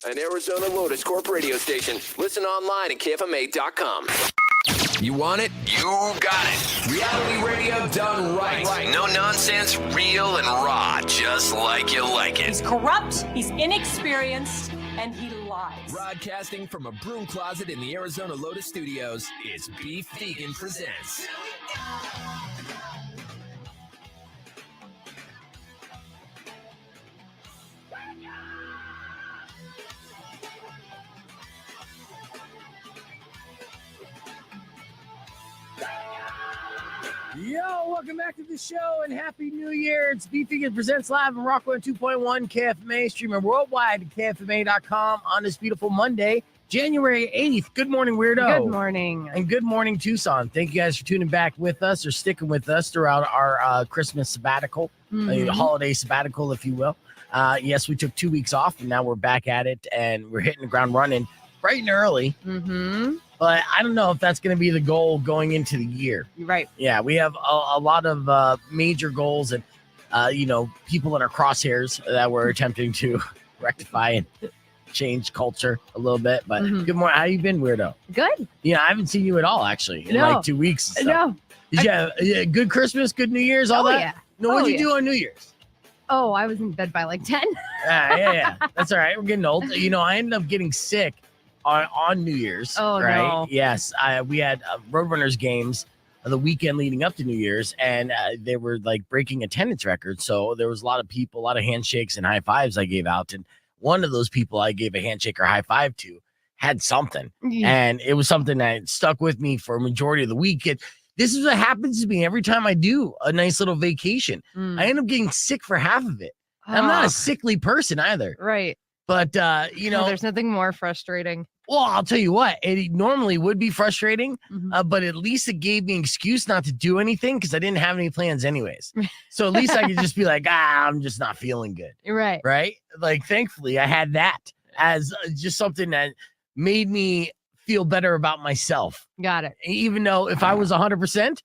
an Arizona Lotus Corp radio station. Listen online at KFMA.com. You want it? You got it. Reality radio done right. No nonsense, real and raw, just like you like it. He's corrupt, he's inexperienced, and he lies. Broadcasting from a broom closet in the Arizona Lotus Studios, it's Beef Vegan Presents. Yo, welcome back to the show and Happy New Year. It's Beef Vegan Presents live on Rockland 2.1 KFMA, streaming worldwide at KFMA.com on this beautiful Monday, January 8th. Good morning, Weirdo. Good morning. And good morning, Tucson. Thank you guys for tuning back with us or sticking with us throughout our Christmas sabbatical, holiday sabbatical, if you will. Yes, we took 2 weeks off and now we're back at it and we're hitting the ground running bright and early. But I don't know if that's going to be the goal going into the year. Right. Yeah, we have a lot of major goals and, people in our crosshairs that we're attempting to rectify and change culture a little bit. But good morning. How you been, Weirdo? Good. Yeah, I haven't seen you at all, actually, in like 2 weeks. No. Did you have good Christmas, good New Year's, all that? Yeah. No, what did you do on New Year's? Oh, I was in bed by like 10. Yeah. That's all right. We're getting old. I ended up getting sick on New Year's. Oh, right? no. Yes. We had Roadrunners games the weekend leading up to New Year's, and they were like breaking attendance records. So there was a lot of people, a lot of handshakes and high fives I gave out. And one of those people I gave a handshake or high five to had something. And it was something that stuck with me for a majority of the week. This is what happens to me every time I do a nice little vacation. I end up getting sick for half of it. I'm not a sickly person either. Right. But, there's nothing more frustrating. Well, I'll tell you what, it normally would be frustrating, but at least it gave me an excuse not to do anything because I didn't have any plans anyways. So at least I could just be like, I'm just not feeling good. Right. Right? Like, thankfully, I had that as just something that made me feel better about myself. Got it. Even though if I was 100%,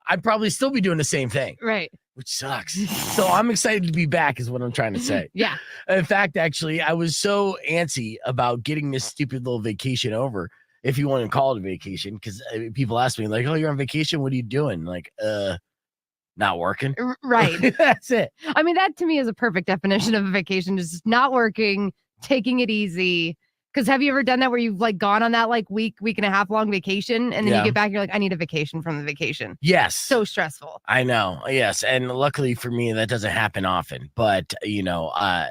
I'd probably still be doing the same thing. Right. Which sucks. So I'm excited to be back is what I'm trying to say. Yeah. In fact, actually, I was so antsy about getting this stupid little vacation over, if you want to call it a vacation, because people ask me like, oh, you're on vacation? What are you doing? Like, not working. Right. That's it. I mean, that to me is a perfect definition of a vacation, is not working, taking it easy. Because have you ever done that where you've like gone on that like week and a half long vacation and then you get back, you're like, I need a vacation from the vacation. Yes. So stressful. I know. Yes. And luckily for me, that doesn't happen often. But, I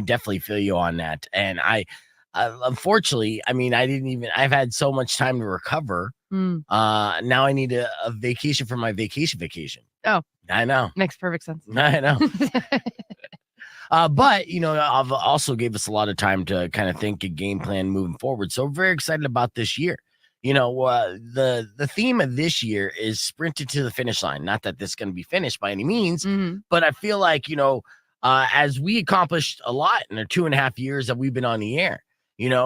definitely feel you on that. And unfortunately, I've had so much time to recover. Now I need a vacation for my vacation. Oh. I know. Makes perfect sense. I know. But, I've also gave us a lot of time to kind of think a game plan moving forward. So very excited about this year. The theme of this year is sprinted to the finish line. Not that this is going to be finished by any means, but I feel like, as we accomplished a lot in the 2.5 years that we've been on the air,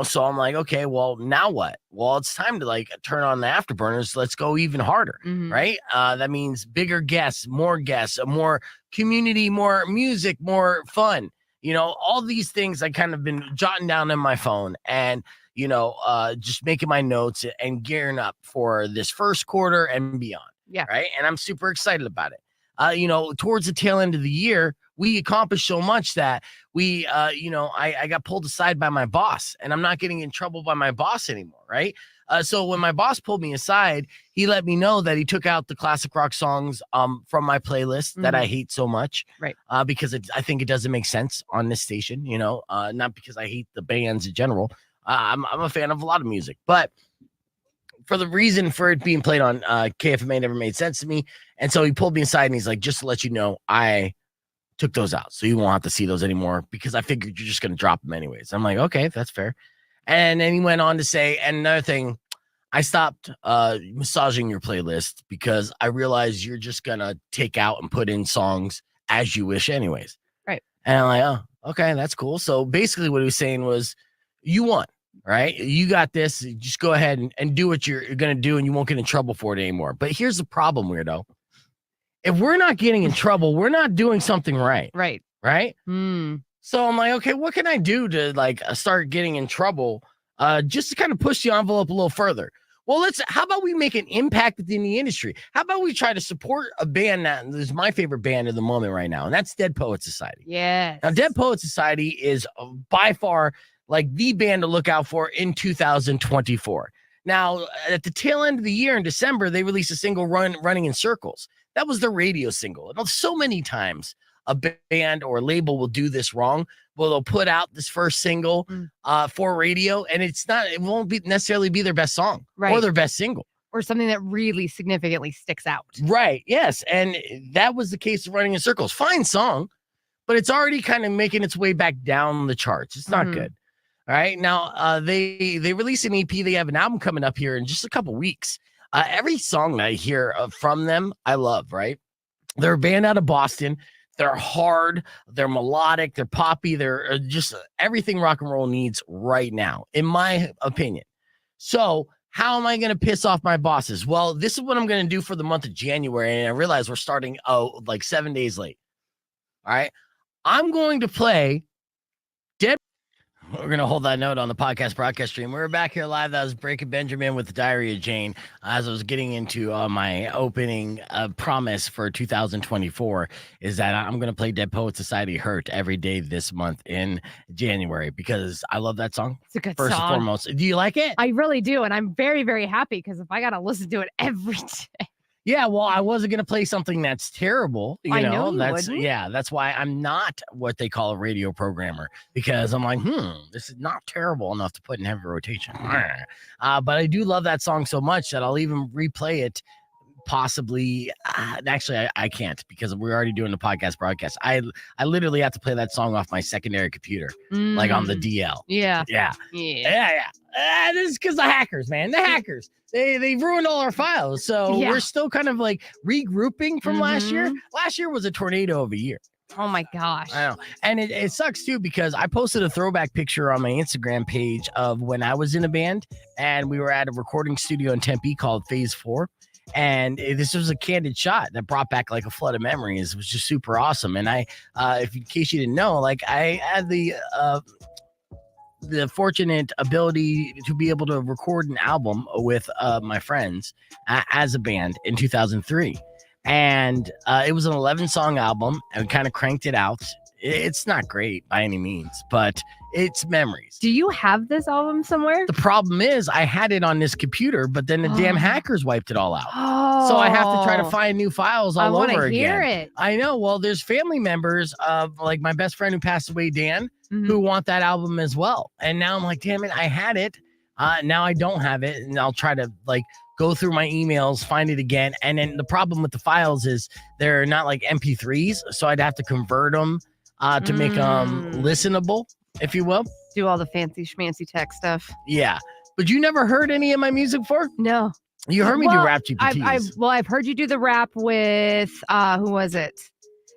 so I'm like, okay, well, now what? Well, it's time to like turn on the afterburners. Let's go even harder, right? That means bigger guests, more community, more music, more fun. All these things I kind of been jotting down in my phone and, just making my notes and gearing up for this first quarter and beyond. Yeah. Right. And I'm super excited about it. Towards the tail end of the year, we accomplished so much that I got pulled aside by my boss and I'm not getting in trouble by my boss anymore. Right. So when my boss pulled me aside, he let me know that he took out the classic rock songs from my playlist that I hate so much. Right. Because I think it doesn't make sense on this station, not because I hate the bands in general. I'm a fan of a lot of music, but for the reason for it being played on KFMA never made sense to me. And so he pulled me aside and he's like, just to let you know, I took those out. So you won't have to see those anymore because I figured you're just going to drop them anyways. I'm like, okay, that's fair. And then he went on to say, and another thing, I stopped massaging your playlist because I realized you're just going to take out and put in songs as you wish anyways. Right. And I'm like, oh, okay, that's cool. So basically what he was saying was, you won, right? You got this. Just go ahead and do what you're going to do and you won't get in trouble for it anymore. But here's the problem, weirdo. If we're not getting in trouble, we're not doing something right. Right. Right? So I'm like, okay, what can I do to like start getting in trouble? Just to kind of push the envelope a little further. Well, how about we make an impact within the industry? How about we try to support a band that is my favorite band of the moment right now, and that's Dead Poets Society. Yes. Now, Dead Poets Society is by far like the band to look out for in 2024. Now, at the tail end of the year in December, they released a single, Running in Circles. That was the radio single. And so many times a band or a label will do this wrong. Well, they'll put out this first single for radio, and it won't necessarily be their best song or their best single. Or something that really significantly sticks out. Right, yes. And that was the case of Running in Circles. Fine song, but it's already kind of making its way back down the charts. It's not good. All right, now they release an EP. They have an album coming up here in just a couple weeks. Every song that I hear from them, I love, right? They're a band out of Boston. They're hard, they're melodic, they're poppy, they're just everything rock and roll needs right now, in my opinion. So how am I going to piss off my bosses? Well, this is what I'm going to do for the month of January, and I realize we're starting like 7 days late. All right, I'm going to play Dead. We're going to hold that note on the podcast broadcast stream. We're back here live. That was Breaking Benjamin with the Diary of Jane. As I was getting into my opening promise for 2024 is that I'm going to play Dead Poets Society Hurt every day this month in January because I love that song. It's a good song. First and foremost. Do you like it? I really do. And I'm very, very happy because if I got to listen to it every day. Yeah, well, I wasn't going to play something that's terrible. I know you wouldn't. Yeah, that's why I'm not what they call a radio programmer, because I'm like, this is not terrible enough to put in heavy rotation. But I do love that song so much that I'll even replay it. Possibly, actually, I can't because we're already doing the podcast broadcast. I literally have to play that song off my secondary computer, like on the DL. Yeah. This is because the hackers, man. The hackers. They ruined all our files. So we're still kind of like regrouping from last year. Last year was a tornado of a year. Oh my gosh. I know. And it sucks too because I posted a throwback picture on my Instagram page of when I was in a band and we were at a recording studio in Tempe called Phase 4. And this was a candid shot that brought back like a flood of memories. It was just super awesome. And if in case you didn't know, like I had the fortunate ability to be able to record an album with my friends as a band in 2003. And it was an 11-song album and we kind of cranked it out. It's not great by any means, but it's memories. Do you have this album somewhere? The problem is I had it on this computer, but then the damn hackers wiped it all out. So I have to try to find new files all over again. I want to hear it. I know. Well, there's family members of like my best friend who passed away, Dan, who want that album as well. And now I'm like, damn it, I had it. Now I don't have it. And I'll try to like go through my emails, find it again. And then the problem with the files is they're not like MP3s. So I'd have to convert them to make them listenable, if you will. Do all the fancy schmancy tech stuff. Yeah. But you never heard any of my music before? No. You heard me do rap GPTs. I've heard you do the rap with, who was it?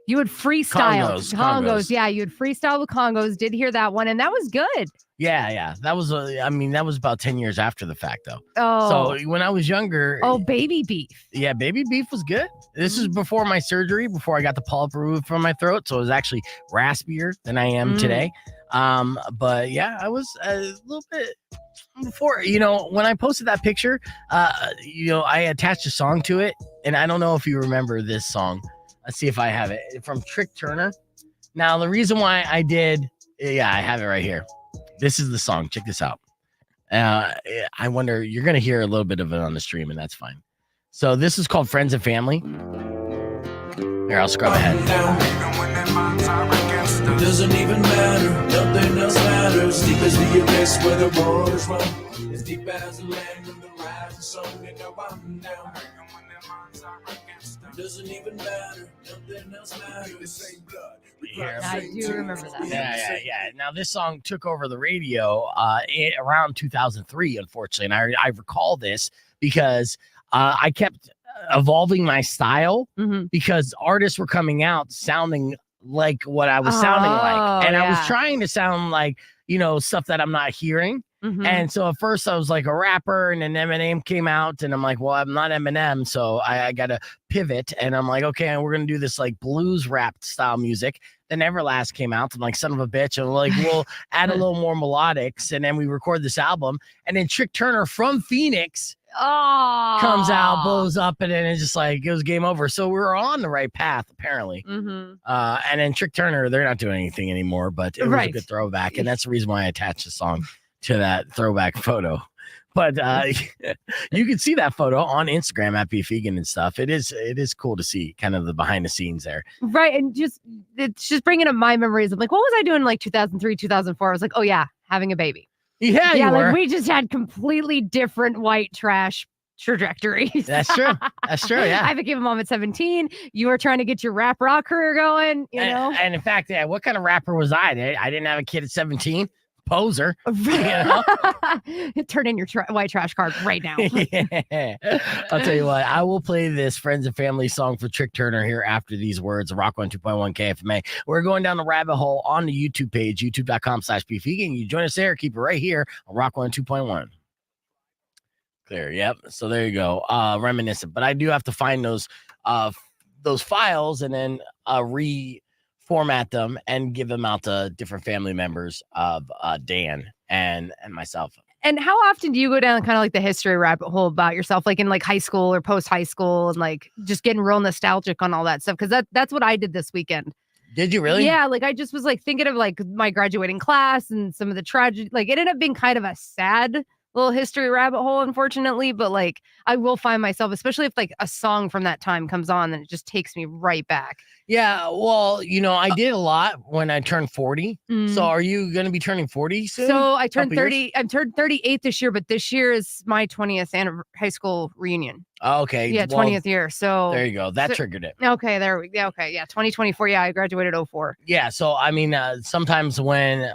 You would freestyle. Congos. Yeah, you would freestyle with Congos. Did hear that one, and that was good. Yeah. That was that was about 10 years after the fact, though. Oh. So when I was younger. Oh, Baby Beef. Yeah, Baby Beef was good. This is before my surgery, before I got the polyp removed from my throat. So it was actually raspier than I am today. But yeah, I was a little bit before, when I posted that picture, I attached a song to it. And I don't know if you remember this song. Let's see if I have it from Trick Turner. Now, the reason why I did, I have it right here. This is the song. Check this out. I wonder, you're going to hear a little bit of it on the stream, and that's fine. So this is called Friends and Family. Here, I'll scrub ahead. Doesn't even matter, nothing else matters. Deep as the abyss where the waters run. As deep as the land of the rising sun. And now I'm down. Doesn't even matter, nothing else matters. I do remember that. Yeah. Now this song took over the radio around 2003, unfortunately, and I recall this because I kept evolving my style because artists were coming out sounding like what I was sounding like, and I was trying to sound like stuff that I'm not hearing. And so at first I was like a rapper, and then Eminem came out, and I'm like, well, I'm not Eminem, so I got to pivot. And I'm like, okay, and we're going to do this like blues rap style music. Then Everlast came out. I'm like, son of a bitch. And like, we'll add a little more melodics. And then we record this album. And then Trick Turner from Phoenix comes out, blows up, and then it's just like, it was game over. So we're on the right path, apparently. And then Trick Turner, they're not doing anything anymore, but it was a good throwback. And that's the reason why I attached the song to that throwback photo. But you can see that photo on Instagram at Be Vegan and stuff. It is cool to see kind of the behind the scenes there. Right. And it's just bringing up my memories of like, what was I doing in like 2003, 2004? I was like, oh yeah, having a baby. Yeah, you were. Like we just had completely different white trash trajectories. That's true. That's true. Yeah. I became a mom at 17. You were trying to get your rap rock career going, you know? And in fact, what kind of rapper was I? I didn't have a kid at 17. Poser. You know? Turn in your white trash card right now. Yeah. I'll tell you what, I will play this Friends and Family song for Trick Turner here after these words. Rock 102.1 KFMA. We're going down the rabbit hole on the YouTube page, youtube.com/bevegan. You join us there. Keep it right here on Rock 102.1. Clear. Yep. So there you go. Reminiscent. But I do have to find those files and then format them and give them out to different family members of Dan and myself. And how often do you go down kind of like the history rabbit hole about yourself, like in like high school or post high school, and like just getting real nostalgic on all that stuff? Because that's what I did this weekend. Did you really? Yeah, like I just was like thinking of like my graduating class and some of the tragedy. Like it ended up being kind of a sad little history rabbit hole, unfortunately, but like I will find myself, especially if like a song from that time comes on, then it just takes me right back. Yeah, well, I did a lot when I turned 40. So are you going to be turning 40 soon? So I turned 30. I'm turned 38 this year, but this year is my 20th high school reunion. Oh, okay. Yeah, 20th year. So there you go. That triggered it. Okay, there we go. Okay, yeah, 2024. Yeah, I graduated 04. Yeah, so I mean, sometimes when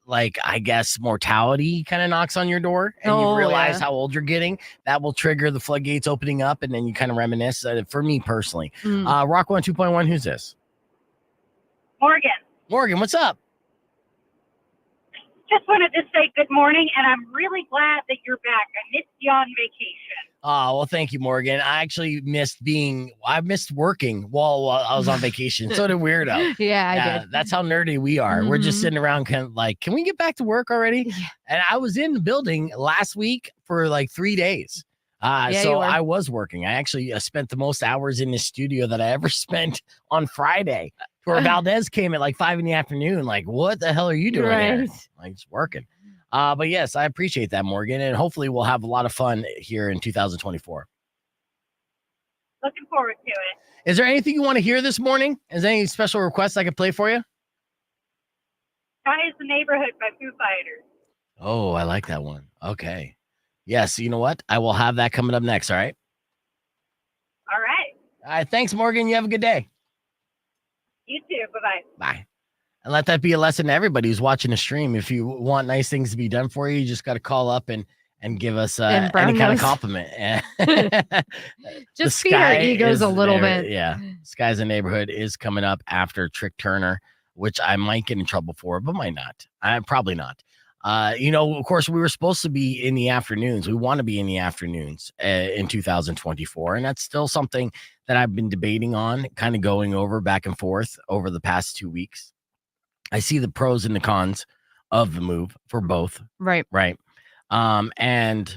like I guess mortality kind of knocks on your door and you realize how old you're getting, that will trigger the floodgates opening up, and then you kind of reminisce. For me personally, Rock 102.1, who's this? Morgan, what's up? Just wanted to say good morning, and I'm really glad that you're back. I missed you on vacation. Oh, well, thank you, Morgan. I actually missed working while I was on vacation. So did Weirdo. I did. That's how nerdy we are. We're just sitting around kind of like, can we get back to work already? Yeah. And I was in the building last week for like 3 days. So I was working. I actually spent the most hours in the studio that I ever spent on Friday. Where Valdez came at like 5 p.m. Like, what the hell are you doing here? Like, just working. But yes, I appreciate that, Morgan. And hopefully we'll have a lot of fun here in 2024. Looking forward to it. Is there anything you want to hear this morning? Is there any special requests I could play for you? Sky is the Neighborhood by Foo Fighters. Oh, I like that one. Okay. Yes, you know what? I will have that coming up next, all right? All right. All right, thanks, Morgan. You have a good day. You too. Bye-bye. Bye. And let that be a lesson to everybody who's watching the stream. If you want nice things to be done for you, you just got to call up and give us any kind of compliment. Just feed our egos a little bit. Yeah. Sky's the Neighborhood is coming up after Trick Turner, which I might get in trouble for, but might not. Probably not. Of course, we were supposed to be in the afternoons. We want to be in the afternoons in 2024. And that's still something that I've been debating on, kind of going over back and forth over the past 2 weeks. I see the pros and the cons of the move for both. Right. And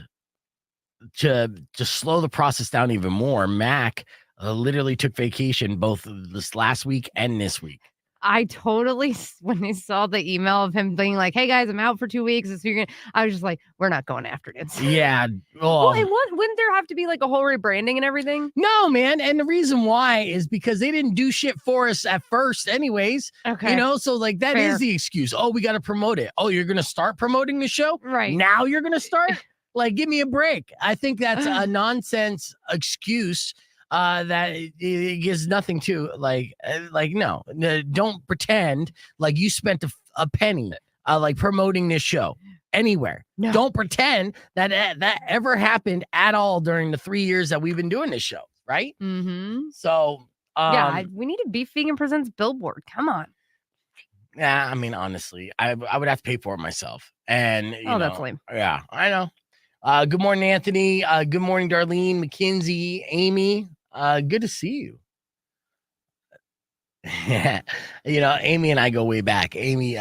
to slow the process down even more, Mac literally took vacation both this last week and this week. I totally, when I saw the email of him being like, hey guys, I'm out for 2 weeks. I was just like, we're not going afternoons. Yeah. Well, and wouldn't there have to be like a whole rebranding and everything? No, man. And the reason why is because they didn't do shit for us at first anyways. Okay. So like that is the excuse. Oh, we got to promote it. Oh, you're going to start promoting the show? Right. Now you're going to start? Like, give me a break. I think that's a nonsense excuse. That it gives nothing to no, don't pretend like you spent a penny like promoting this show anywhere. No. Don't pretend that ever happened at all during the 3 years that we've been doing this show, right? Mm-hmm. So we need to Be Vegan Presents billboard. Come on. Yeah, I mean, honestly, I would have to pay for it myself. And that's lame. yeah, I know. Good morning, Anthony. Good morning, Darlene, Mackenzie, Amy. Good to see you. Yeah, Amy and I go way back. Amy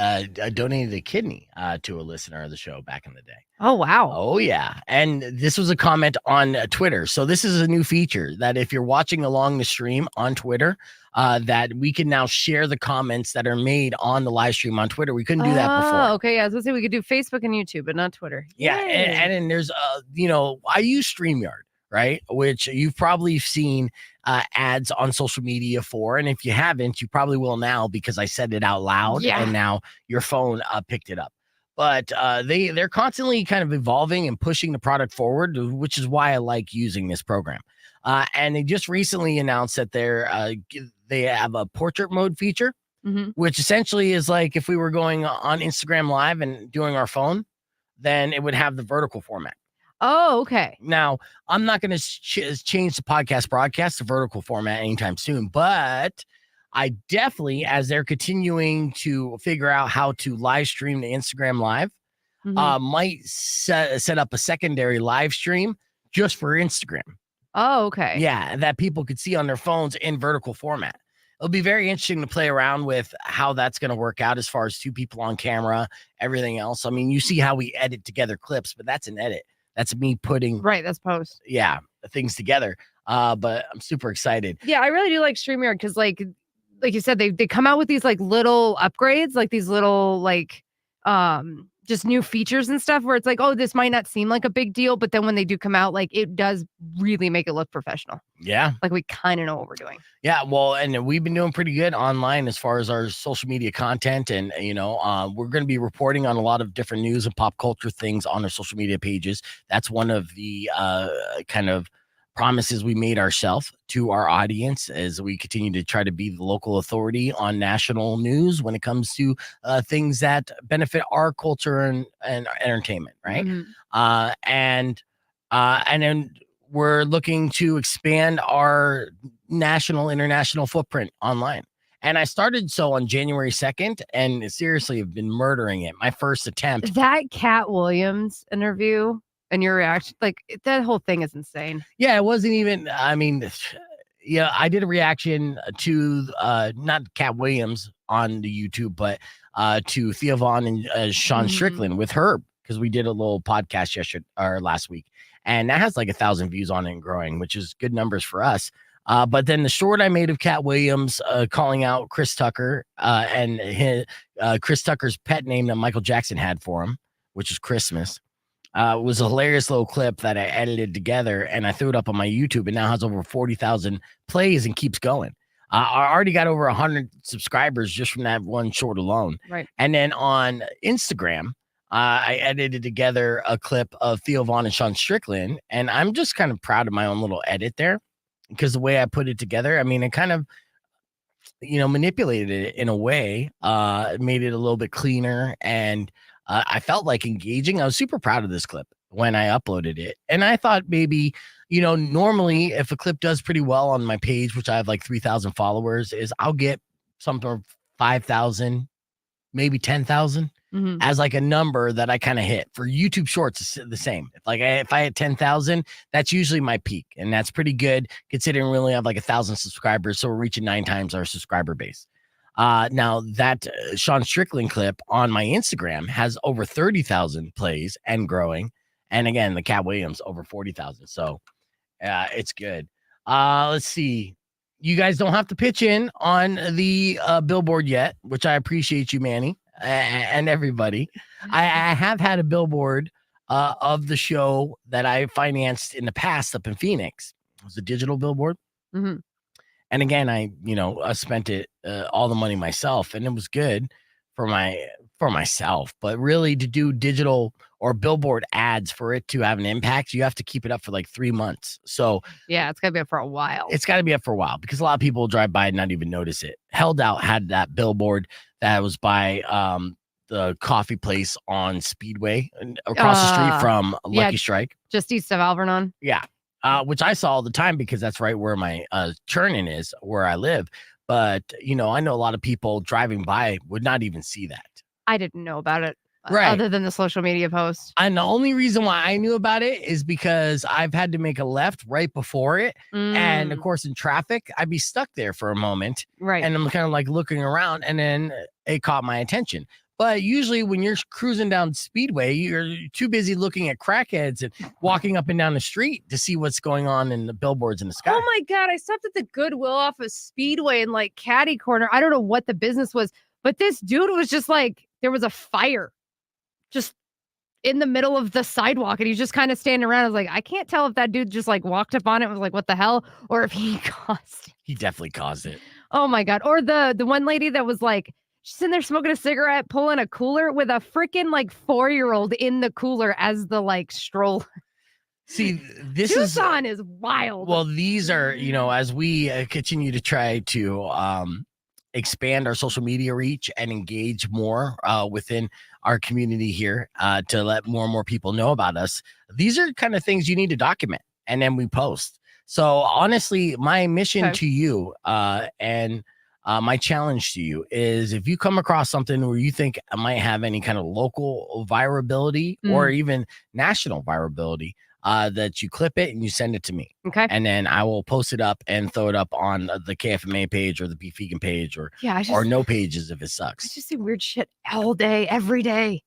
donated a kidney to a listener of the show back in the day. Oh, wow. Oh, yeah. And this was a comment on Twitter. So this is a new feature that if you're watching along the stream on Twitter, that we can now share the comments that are made on the live stream on Twitter. We couldn't do that before. Okay, yeah, I was gonna say we could do Facebook and YouTube, but not Twitter. Yeah, and then there's I use StreamYard, right? Which you've probably seen ads on social media for, and if you haven't, you probably will now because I said it out loud, and now your phone picked it up. But they're constantly kind of evolving and pushing the product forward, which is why I like using this program. And they just recently announced that they have a portrait mode feature, which essentially is like if we were going on Instagram Live and doing our phone, then it would have the vertical format. Oh, okay. Now, I'm not going to change the podcast broadcast to vertical format anytime soon, but I definitely, as they're continuing to figure out how to live stream the Instagram Live, might set up a secondary live stream just for Instagram. Oh, okay. Yeah, that people could see on their phones in vertical format. It'll be very interesting to play around with how that's going to work out as far as two people on camera, everything else. I mean, you see how we edit together clips, but that's an edit. That's me putting that's post. Yeah, things together. But I'm super excited. Yeah, I really do like StreamYard because like you said, they come out with these like little upgrades, like these little like just new features and stuff where it's like, oh, this might not seem like a big deal, but then when they do come out, like it does really make it look professional. Yeah. Like we kind of know what we're doing. Yeah. Well, and we've been doing pretty good online as far as our social media content. And, we're going to be reporting on a lot of different news and pop culture things on our social media pages. That's one of the kind of promises we made ourselves to our audience as we continue to try to be the local authority on national news when it comes to things that benefit our culture and entertainment, right? And then we're looking to expand our international footprint online. And I started on January 2nd, and seriously have been murdering it. My first attempt. That Cat Williams interview and your reaction, like that whole thing is insane. Yeah, it wasn't even, I mean, I did a reaction to not Cat Williams on the YouTube, but to Thea Vaughn and Sean Strickland with Herb, because we did a little podcast last week. And that has like 1,000 views on it and growing, which is good numbers for us. But then the short I made of Cat Williams calling out Chris Tucker and Chris Tucker's pet name that Michael Jackson had for him, which is Christmas. Was a hilarious little clip that I edited together and I threw it up on my YouTube and now has over 40,000 plays and keeps going. I already got over 100 subscribers just from that one short alone. Right. And then on Instagram, I edited together a clip of Theo Vaughn and Sean Strickland. And I'm just kind of proud of my own little edit there because the way I put it together, I mean, it kind of, manipulated it in a way, made it a little bit cleaner and I felt like engaging. I was super proud of this clip when I uploaded it. And I thought maybe, normally if a clip does pretty well on my page, which I have like 3,000 followers, is I'll get something 5,000, maybe 10,000 as like a number that I kind of hit. For YouTube Shorts, it's the same. If I hit 10,000, that's usually my peak. And that's pretty good considering we only have like 1,000 subscribers. So we're reaching 9 times our subscriber base. Now that Sean Strickland clip on my Instagram has over 30,000 plays and growing. And again, the Cat Williams over 40,000. So it's good. Let's see. You guys don't have to pitch in on the billboard yet, which I appreciate you, Manny, and everybody. I have had a billboard of the show that I financed in the past up in Phoenix. It was a digital billboard. And again, I spent it all the money myself, and it was good for myself. But really, to do digital or billboard ads for it to have an impact, you have to keep it up for like 3 months. So yeah, it's got to be up for a while. It's got to be up for a while because a lot of people will drive by and not even notice it. Held Out had that billboard that was by the coffee place on Speedway across the street from Lucky Strike, just east of Alvernon. Yeah. Which I saw all the time because that's right where my churning is, where I live. But, I know a lot of people driving by would not even see that. I didn't know about it. Right. Other than the social media post. And the only reason why I knew about it is because I've had to make a left right before it. And of course, in traffic, I'd be stuck there for a moment. Right. And I'm kind of like looking around, and then it caught my attention. But usually when you're cruising down Speedway, you're too busy looking at crackheads and walking up and down the street to see what's going on in the billboards in the sky. Oh my God. I stopped at the Goodwill off of Speedway in like Caddy Corner. I don't know what the business was, but this dude was just like, there was a fire just in the middle of the sidewalk, and he's just kind of standing around. I was like, I can't tell if that dude just like walked up on it and was like, what the hell? Or if he caused it. He definitely caused it. Oh my God. Or the one lady that was like, she's in there smoking a cigarette, pulling a cooler with a freaking like 4-year-old in the cooler as the like stroller. See, this Tucson is wild. Well, these are, as we continue to try to expand our social media reach and engage more within our community here to let more and more people know about us. These are kind of things you need to document, and then we post. So honestly, my mission to you and my challenge to you is, if you come across something where you think it might have any kind of local virability or even national virability, that you clip it and you send it to me. Okay. And then I will post it up and throw it up on the KFMA page or the Beef Vegan page or no pages if it sucks. I just see weird shit all day, every day.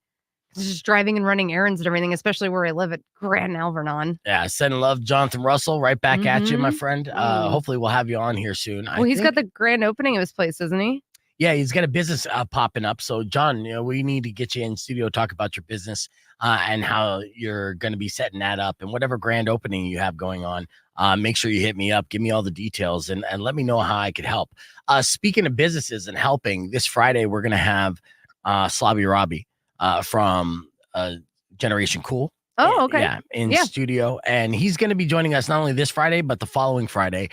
Just driving and running errands and everything, especially where I live at Grand Alvernon. Yeah, send love, Jonathan Russell, right back at you, my friend. Hopefully we'll have you on here soon. Well, he's got the grand opening of his place, isn't he? Yeah, he's got a business popping up. So, John, we need to get you in studio, talk about your business and how you're going to be setting that up, and whatever grand opening you have going on. Make sure you hit me up, give me all the details, and let me know how I could help. Speaking of businesses and helping, this Friday we're going to have Slobby Robbie from Generation Cool. Oh, okay. Yeah, in studio. And he's going to be joining us not only this Friday, but the following Friday.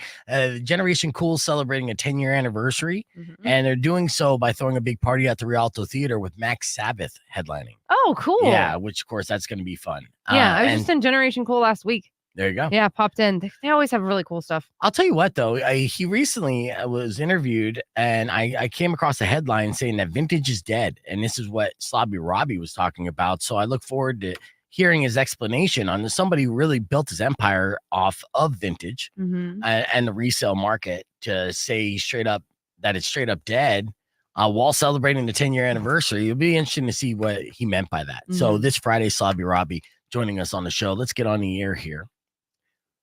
Generation Cool celebrating a 10-year anniversary. And they're doing so by throwing a big party at the Rialto Theater with Max Sabbath headlining. Oh, cool. Yeah, which, of course, that's going to be fun. Yeah, I was just in Generation Cool last week. There you go. Yeah, popped in. They always have really cool stuff. I'll tell you what, though. He recently was interviewed, and I came across a headline saying that vintage is dead. And this is what Slobby Robbie was talking about. So I look forward to hearing his explanation on this. Somebody who really built his empire off of vintage and the resale market, to say straight up that it's straight up dead while celebrating the 10-year anniversary. It'll be interesting to see what he meant by that. So this Friday, Slobby Robbie joining us on the show. Let's get on the air here.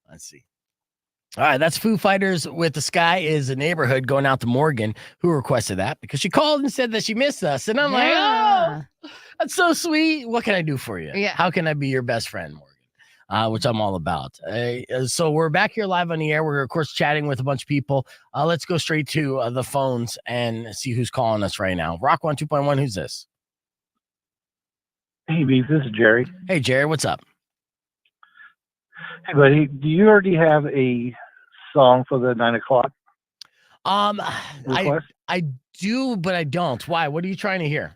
Let's see. All right, that's Foo Fighters with The Sky Is a Neighborhood, going out to Morgan, who requested that because she called and said that she missed us. And I'm like, oh, that's so sweet. What can I do for you? Yeah. How can I be your best friend, Morgan? Which I'm all about. So we're back here live on the air. We're, of course, chatting with a bunch of people. Let's go straight to the phones and see who's calling us right now. Rock 1, 2.1, who's this? Hey, Beef, this is Jerry. Hey, Jerry, what's up? Hey, buddy, do you already have a song for the 9 o'clock? I do, but I don't. Why? What are you trying to hear?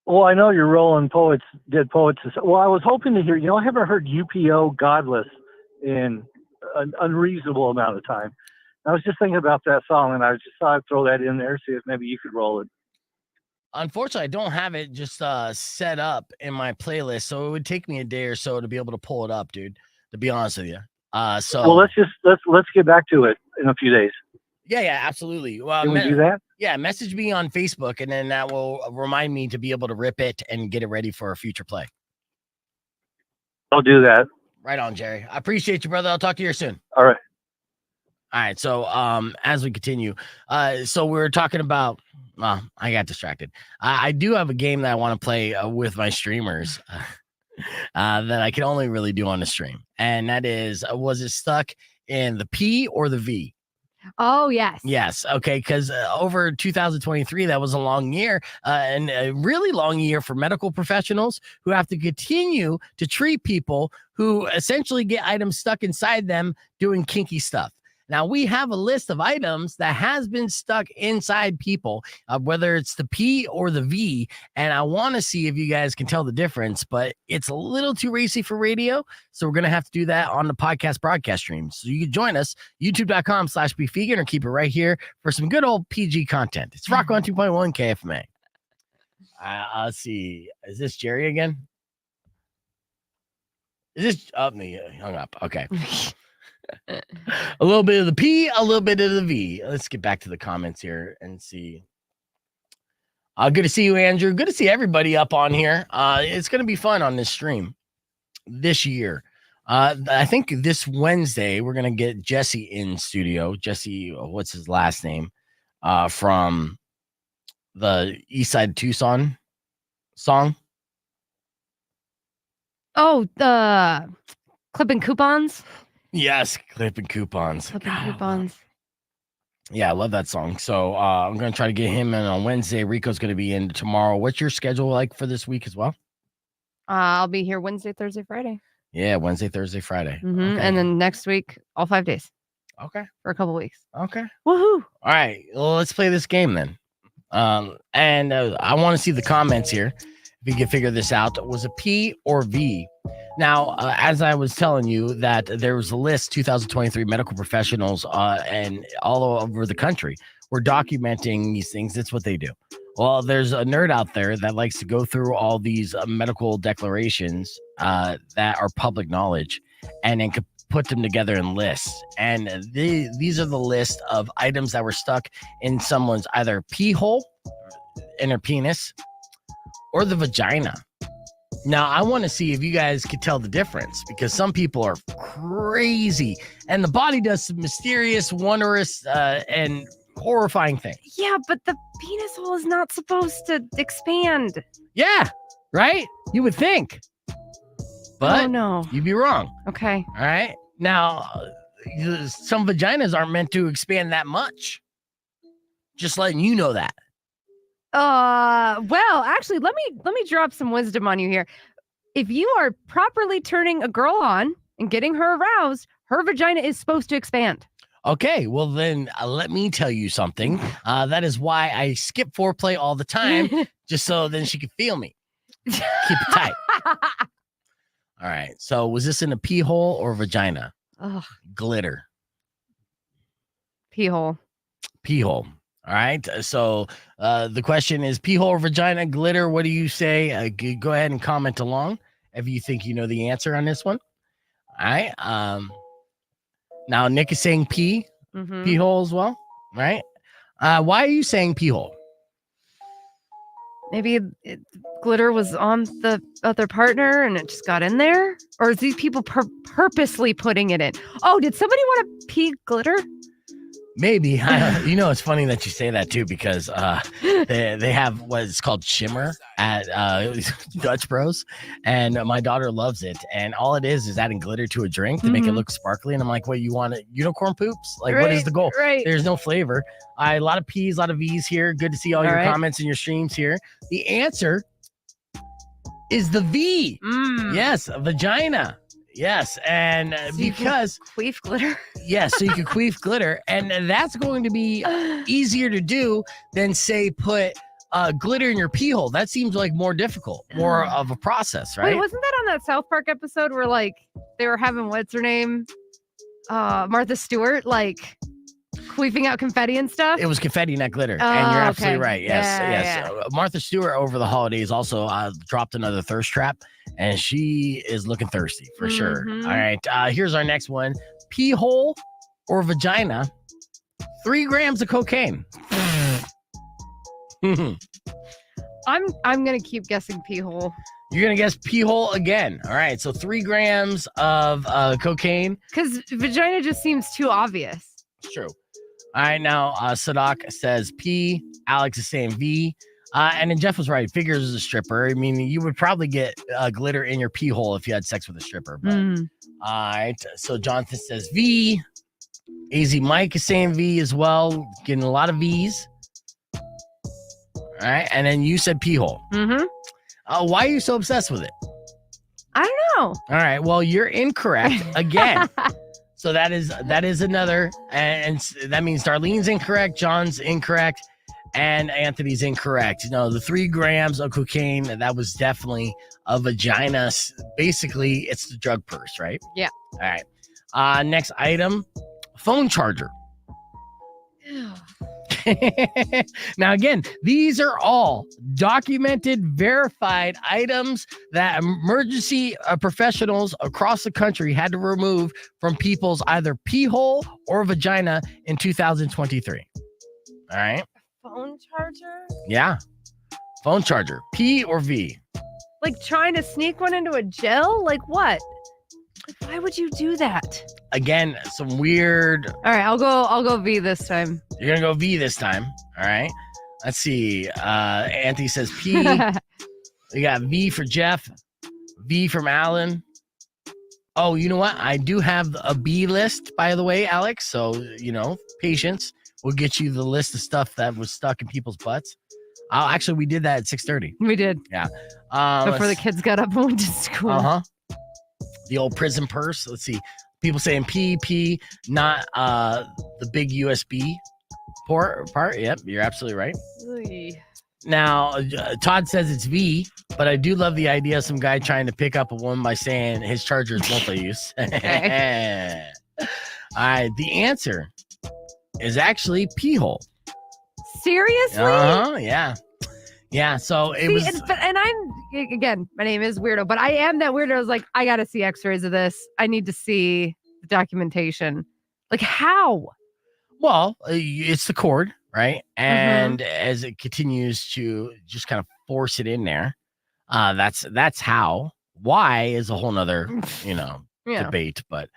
Well, I know you're rolling poets, dead poets. Well, I was hoping to hear, I haven't heard UPO Godless in an unreasonable amount of time. I was just thinking about that song, and I just thought I'd throw that in there, see if maybe you could roll it. Unfortunately, I don't have it just set up in my playlist, so it would take me a day or so to be able to pull it up, dude, to be honest with you. Well, let's get back to it in a few days. Yeah, absolutely. Well, Can we do that? Yeah, message me on Facebook, and then that will remind me to be able to rip it and get it ready for a future play. I'll do that. Right on, Jerry. I appreciate you, brother. I'll talk to you soon. All right. All right. So as we continue, so we're talking about, I got distracted. I do have a game that I want to play with my streamers that I can only really do on the stream. And that is, was it stuck in the P or the V? Oh, yes. Yes. Okay. Because over 2023, that was a long year and a really long year for medical professionals who have to continue to treat people who essentially get items stuck inside them doing kinky stuff. Now, we have a list of items that has been stuck inside people, whether it's the P or the V, and I want to see if you guys can tell the difference, but it's a little too racy for radio, so we're going to have to do that on the podcast broadcast stream. So you can join us, youtube.com/bevegan, or keep it right here for some good old PG content. It's Rock 102.1 KFMA. Let's see. Is this Jerry again? Is this up? No, he hung up. Okay. A little bit of the P, a little bit of the V. Let's get back to the comments here and see. Good to see you, Andrew. Good to see everybody up on here. It's going to be fun on this stream this year. I think this Wednesday we're going to get Jesse in studio. Jesse, what's his last name? From the East Side Tucson song. Oh, the clipping coupons. Yes, clipping coupons. Coupons. Yeah, I love that song. So I'm going to try to get him in on Wednesday. Rico's going to be in tomorrow. What's your schedule like for this week as well? I'll be here Wednesday, Thursday, Friday. Yeah, Wednesday, Thursday, Friday. Okay. And then next week, all 5 days. Okay. For a couple weeks. Okay. Woohoo. All right. Well, let's play this game then. And I want to see the comments here. If you can figure this out, was a P or V? Now, as I was telling you that there was a list, 2023 medical professionals and all over the country were documenting these things. That's what they do. Well, there's a nerd out there that likes to go through all these medical declarations that are public knowledge and then put them together in lists. And these are the list of items that were stuck in someone's either pee hole, in their penis, or the vagina. Now, I want to see if you guys can tell the difference, because some people are crazy and the body does some mysterious, wondrous, and horrifying things. Yeah, but the penis hole is not supposed to expand. Yeah, right? You would think. But oh, no. You'd be wrong. Okay. All right. Now, some vaginas aren't meant to expand that much. Just letting you know that. Well, actually, let me drop some wisdom on you here. If you are properly turning a girl on and getting her aroused, her vagina is supposed to expand. Okay, well then let me tell you something. That is why I skip foreplay all the time, just so then she can feel me. Keep it tight. All right. So was this in a pee hole or vagina? Ugh. Glitter. Pee hole. Pee hole. All right. So the question is pee hole or vagina, glitter. What do you say? Go ahead and comment along if you think you know the answer on this one. All right. Now Nick is saying pee hole as well. Right. Why are you saying pee hole? Maybe glitter was on the other partner and it just got in there? Or is these people purposely putting it in? Oh, did somebody want to pee glitter? Maybe. It's funny that you say that too, because they have what is called shimmer at Dutch Bros, and my daughter loves it. And all it is adding glitter to a drink to make it look sparkly. And I'm like, what, you want it? Unicorn poops? Like, what is the goal? Right. There's no flavor. A lot of P's, a lot of V's here. Good to see all your comments and your streams here. The answer is the V. Yes, a vagina. Yes, and so because queef glitter. Yes, so you can queef glitter, and that's going to be easier to do than say put glitter in your pee hole. That seems like more difficult, more of a process, right? Wait, wasn't that on that South Park episode where like they were having what's her name, Martha Stewart, like queefing out confetti and stuff? It was confetti, not glitter, and you're absolutely right. Yes, yes. Yeah. Martha Stewart over the holidays also dropped another thirst trap. And she is looking thirsty for sure. All right. Here's our next one. Pee hole or vagina? 3 grams of cocaine. I'm gonna keep guessing pee hole. You're gonna guess pee hole again. All right. So 3 grams of cocaine. Because vagina just seems too obvious. It's true. All right. Now Sadak says P. Alex is saying V. And then Jeff was right. Figures is a stripper. I mean, you would probably get glitter in your pee hole if you had sex with a stripper. But, all right. So Jonathan says V. AZ Mike is saying V as well. Getting a lot of V's. All right. And then you said pee hole. Why are you so obsessed with it? I don't know. All right. Well, you're incorrect again. So that is another, and that means Darlene's incorrect, John's incorrect, and Anthony's incorrect. The 3 grams of cocaine, that was definitely a vagina. Basically, it's the drug purse, right? Yeah. All right. Next item, phone charger. Now, again, these are all documented, verified items that emergency professionals across the country had to remove from people's either pee hole or vagina in 2023. All right. Phone charger? Yeah. Phone charger. P or V? Like trying to sneak one into a gel? Like what? Like, why would you do that? Again, some weird. All right, I'll go V this time. You're gonna go V this time. All right. Let's see. Anthony says P. We got V for Jeff. V from Alan. Oh, you know what? I do have a B list, by the way, Alex. So, patience. We'll get you the list of stuff that was stuck in people's butts. Actually, we did that at 6:30. We did. Yeah. Before the kids got up and went to school. Uh-huh. The old prison purse. Let's see. People saying P, not the big USB part. Yep, you're absolutely right. Oy. Now, Todd says it's V, but I do love the idea of some guy trying to pick up a woman by saying his charger is multi-use. Okay. All right, the answer is actually pee hole. Seriously? Yeah. Yeah, so it was. And I'm, again, my name is Weirdo, but I am that weirdo. I was like, I got to see x-rays of this. I need to see the documentation. Like, how? Well, it's the cord, right? And as it continues to just kind of force it in there, that's how. Why is a whole nother, debate. But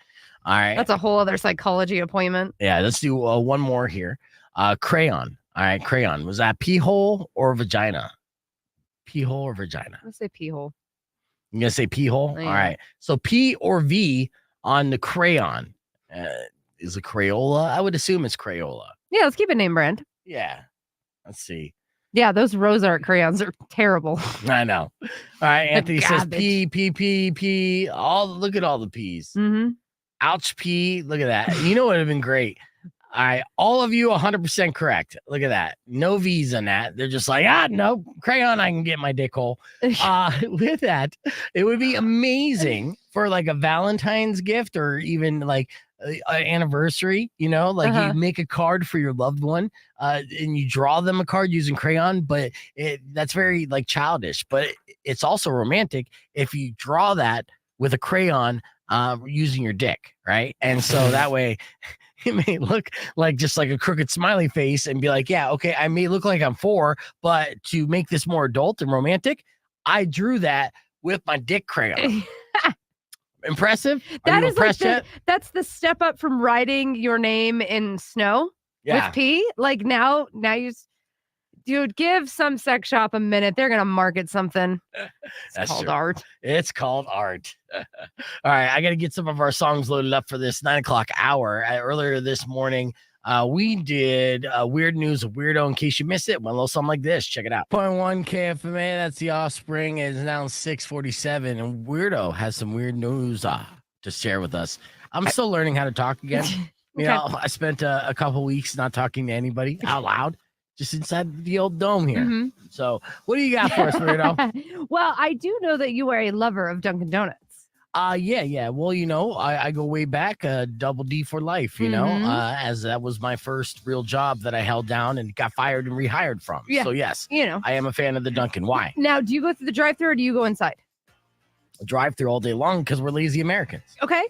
all right. That's a whole other psychology appointment. Yeah, let's do one more here. Crayon. All right, crayon. Was that pee hole or vagina? Pee hole or vagina? I'm going to say pee hole. You're going to say pee hole? Yeah. All right. So P or V on the crayon. Is it Crayola? I would assume it's Crayola. Yeah, let's keep it name brand. Yeah. Let's see. Yeah, those rose art crayons are terrible. I know. All right, Anthony says P. Look at all the P's. Mm-hmm. Ouch, P. Look at that. You know what would have been great? All right, all of you 100% correct. Look at that. No V's on that. They're just like, no, crayon, I can get my dick hole. With that, it would be amazing for like a Valentine's gift or even like an anniversary, you make a card for your loved one and you draw them a card using crayon, but that's very like childish, but it's also romantic if you draw that with a crayon using your dick, right? And so that way it may look like just like a crooked smiley face and be like, yeah, okay, I may look like I'm 4, but to make this more adult and romantic, I drew that with my dick crayon. Impressive? That is like that's the step up from writing your name in snow with P. Like now dude, give some sex shop a minute. They're going to market something. It's called art. It's called art. All right. I got to get some of our songs loaded up for this 9:00 hour. Earlier this morning, we did Weird News of Weirdo. In case you missed it, one little something like this. Check it out. 0.1 KFMA. That's The Offspring. It is now 6:47. And Weirdo has some weird news to share with us. I'm still learning how to talk again. I spent a couple weeks not talking to anybody out loud. Just inside the old dome here. Mm-hmm. So what do you got for us, Weirdo? Well, I do know that you are a lover of Dunkin' Donuts. Yeah. Well, I go way back, double D for life, as that was my first real job that I held down and got fired and rehired from. Yeah. So yes, I am a fan of the Dunkin'. Why? Now, do you go through the drive-thru or do you go inside? Drive-thru all day long because we're lazy Americans. Okay.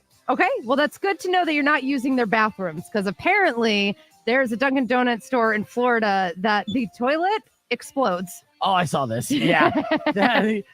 Well, that's good to know that you're not using their bathrooms because apparently there's a Dunkin' Donuts store in Florida that the toilet explodes. Oh, I saw this. Yeah.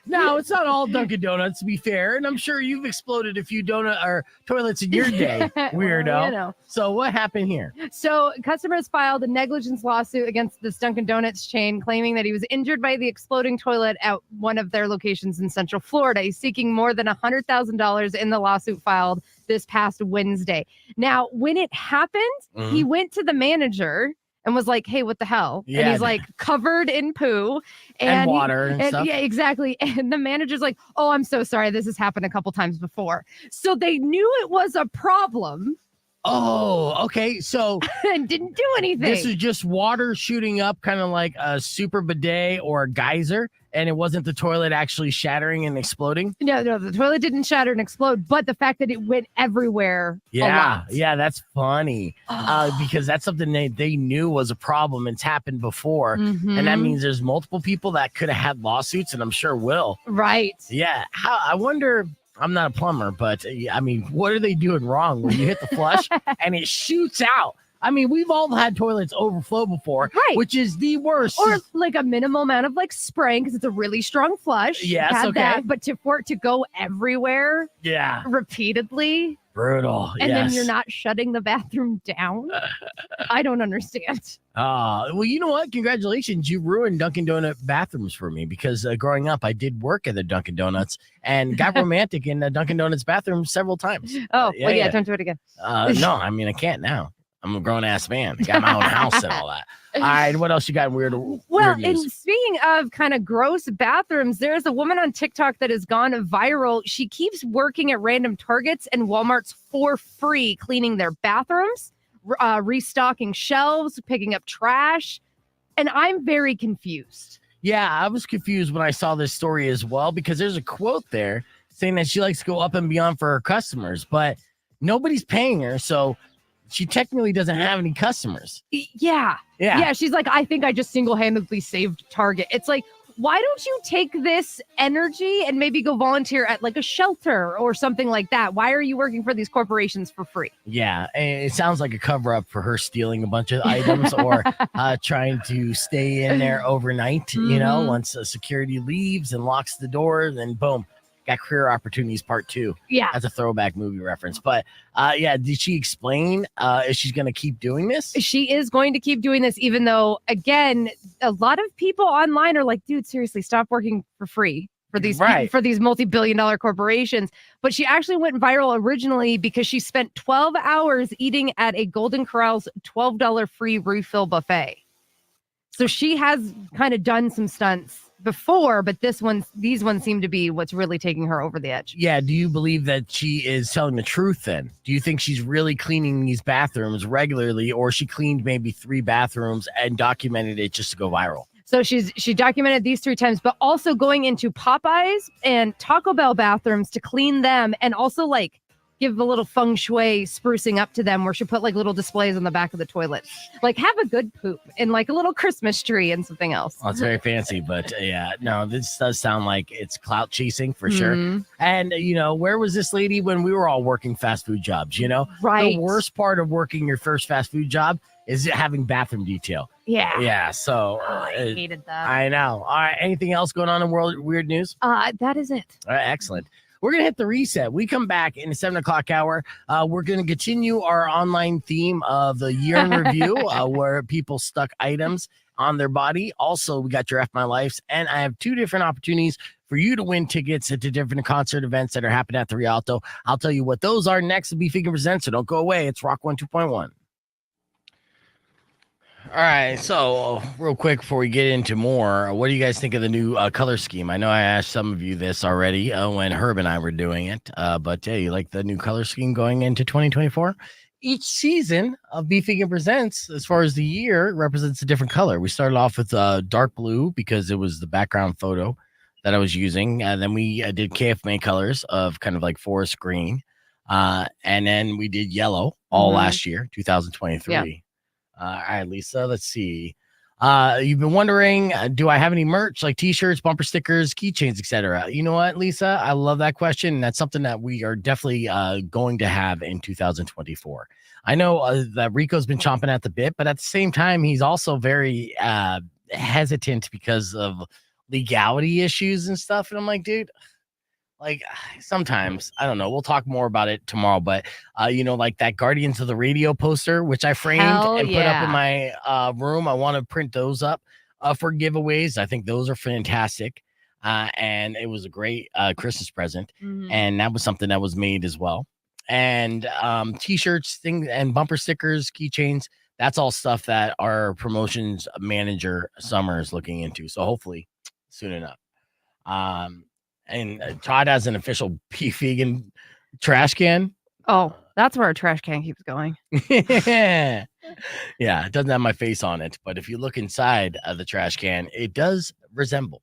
No, it's not all Dunkin' Donuts, to be fair. And I'm sure you've exploded a few toilets in your day, weirdo. Well, So what happened here? So customers filed a negligence lawsuit against this Dunkin' Donuts chain, claiming that he was injured by the exploding toilet at one of their locations in Central Florida. He's seeking more than $100,000 in the lawsuit filed this past Wednesday. Now, when it happened, he went to the manager and was like, hey, what the hell? Yeah. And he's like covered in poo and water and stuff. Yeah, exactly. And the manager's like, oh, I'm so sorry. This has happened a couple times before. So they knew it was a problem. Oh, okay. So and didn't do anything. This is just water shooting up, kind of like a super bidet or a geyser, and it wasn't the toilet actually shattering and exploding. No, the toilet didn't shatter and explode, but the fact that it went everywhere. Yeah, that's funny. Because that's something they knew was a problem. It's happened before, and that means there's multiple people that could have had lawsuits, and I'm sure will. Right. Yeah. I wonder. I'm not a plumber, but I mean, what are they doing wrong when you hit the flush and it shoots out? I mean, we've all had toilets overflow before, right? Which is the worst. Or like a minimal amount of like spraying because it's a really strong flush. Yes, okay. But for it to go everywhere, repeatedly, brutal. And then you're not shutting the bathroom down. I don't understand. Well, you know what? Congratulations. You ruined Dunkin' Donut bathrooms for me because growing up, I did work at the Dunkin' Donuts and got romantic in the Dunkin' Donuts bathroom several times. Oh, don't do it again. No, I mean, I can't now. I'm a grown-ass man. I got my own house and all that. All right, what else you got in weird news? And speaking of kind of gross bathrooms, there's a woman on TikTok that has gone viral. She keeps working at random Targets and Walmarts for free, cleaning their bathrooms, restocking shelves, picking up trash. And I'm very confused. Yeah, I was confused when I saw this story as well, because there's a quote there saying that she likes to go up and beyond for her customers, but nobody's paying her, so she technically doesn't have any customers. Yeah. She's like, I think I just single-handedly saved Target. It's like, why don't you take this energy and maybe go volunteer at like a shelter or something like that? Why are you working for these corporations for free? Yeah, it sounds like a cover-up for her stealing a bunch of items or trying to stay in there overnight. You know, once security leaves and locks the door, then boom. Got Career Opportunities Part 2. Yeah. That's a throwback movie reference. But did she explain if she's going to keep doing this? She is going to keep doing this, even though, again, a lot of people online are like, dude, seriously, stop working for free for these for these multi-billion-dollar corporations. But she actually went viral originally because she spent 12 hours eating at a Golden Corral's $12 free refill buffet. So she has kind of done some stunts before, but these ones seem to be what's really taking her over the edge. Yeah. Do you believe that she is telling the truth then? Do you think she's really cleaning these bathrooms regularly, or she cleaned maybe 3 bathrooms and documented it just to go viral? So she documented these 3 times, but also going into Popeyes and Taco Bell bathrooms to clean them, and also like give a little feng shui sprucing up to them, where she put like little displays on the back of the toilet. Like, have a good poop and like a little Christmas tree and something else. Oh, it's very fancy, but no, this does sound like it's clout chasing for sure. And, where was this lady when we were all working fast food jobs, Right. The worst part of working your first fast food job is having bathroom detail. Yeah. Yeah, so. I hated that. I know. All right, anything else going on in world weird news? That is it. All right, excellent. We're going to hit the reset. We come back in the 7 o'clock hour. We're going to continue our online theme of the year in review, where people stuck items on their body. Also, we got your F My Lifes, and I have 2 different opportunities for you to win tickets to different concert events that are happening at the Rialto. I'll tell you what those are next to Be Vegan Presents, so don't go away. It's Rock 102.1. All right, so real quick before we get into more, what do you guys think of the new color scheme? I know I asked some of you this already when Herb and I were doing it, but you like the new color scheme going into 2024? Each season of Be Vegan Presents, as far as the year, represents a different color. We started off with dark blue because it was the background photo that I was using, and then we did KFMA colors of kind of like forest green, and then we did yellow all last year, 2023. Yeah. All right, Lisa, let's see. You've been wondering, do I have any merch like t-shirts, bumper stickers, keychains, etc.? You know what, Lisa? I love that question. And that's something that we are definitely going to have in 2024. I know that Rico's been chomping at the bit, but at the same time, he's also very hesitant because of legality issues and stuff. And I'm like, dude, like sometimes, I don't know, we'll talk more about it tomorrow, but like that Guardians of the Radio poster, which I framed and put up in my room. I want to print those up for giveaways. I think those are fantastic. And it was a great Christmas present. And that was something that was made as well. And t-shirts, things, and bumper stickers, keychains, that's all stuff that our promotions manager Summer is looking into. So hopefully soon enough. And Todd has an official vegan trash can. Oh, that's where our trash can keeps going. Yeah, it doesn't have my face on it, but if you look inside of the trash can, it does resemble.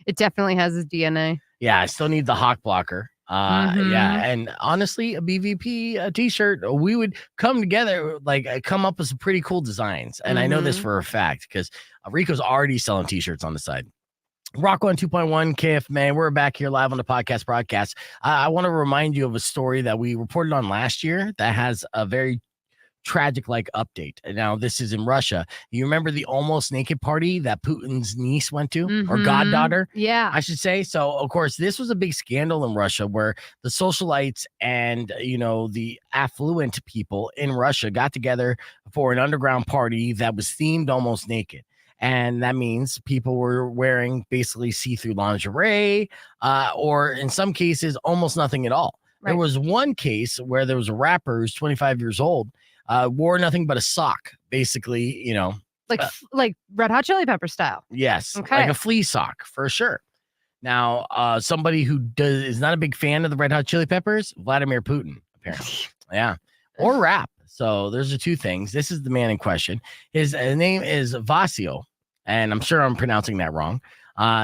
It definitely has his DNA. Yeah, I still need the hawk blocker. Yeah, and honestly, a BVP t-shirt, we would come together, come up with some pretty cool designs. And I know this for a fact because Rico's already selling t-shirts on the side. Rock 102.1 KFMA. We're back here live on the podcast broadcast. I want to remind you of a story that we reported on last year that has a very tragic update. Now, this is in Russia. You remember the almost naked party that Putin's niece went to, or goddaughter? Yeah, I should say. So, of course, this was a big scandal in Russia where the socialites and, the affluent people in Russia got together for an underground party that was themed almost naked. And that means people were wearing basically see-through lingerie, or in some cases, almost nothing at all. Right. There was one case where there was a rapper who's 25 years old, wore nothing but a sock, basically, like Red Hot Chili Pepper style. Yes, okay. Like a flea sock for sure. Now, somebody who is not a big fan of the Red Hot Chili Peppers, Vladimir Putin, apparently. Yeah, or rap. So there's the two things. This is the man in question. His name is Vasio. And I'm sure I'm pronouncing that wrong.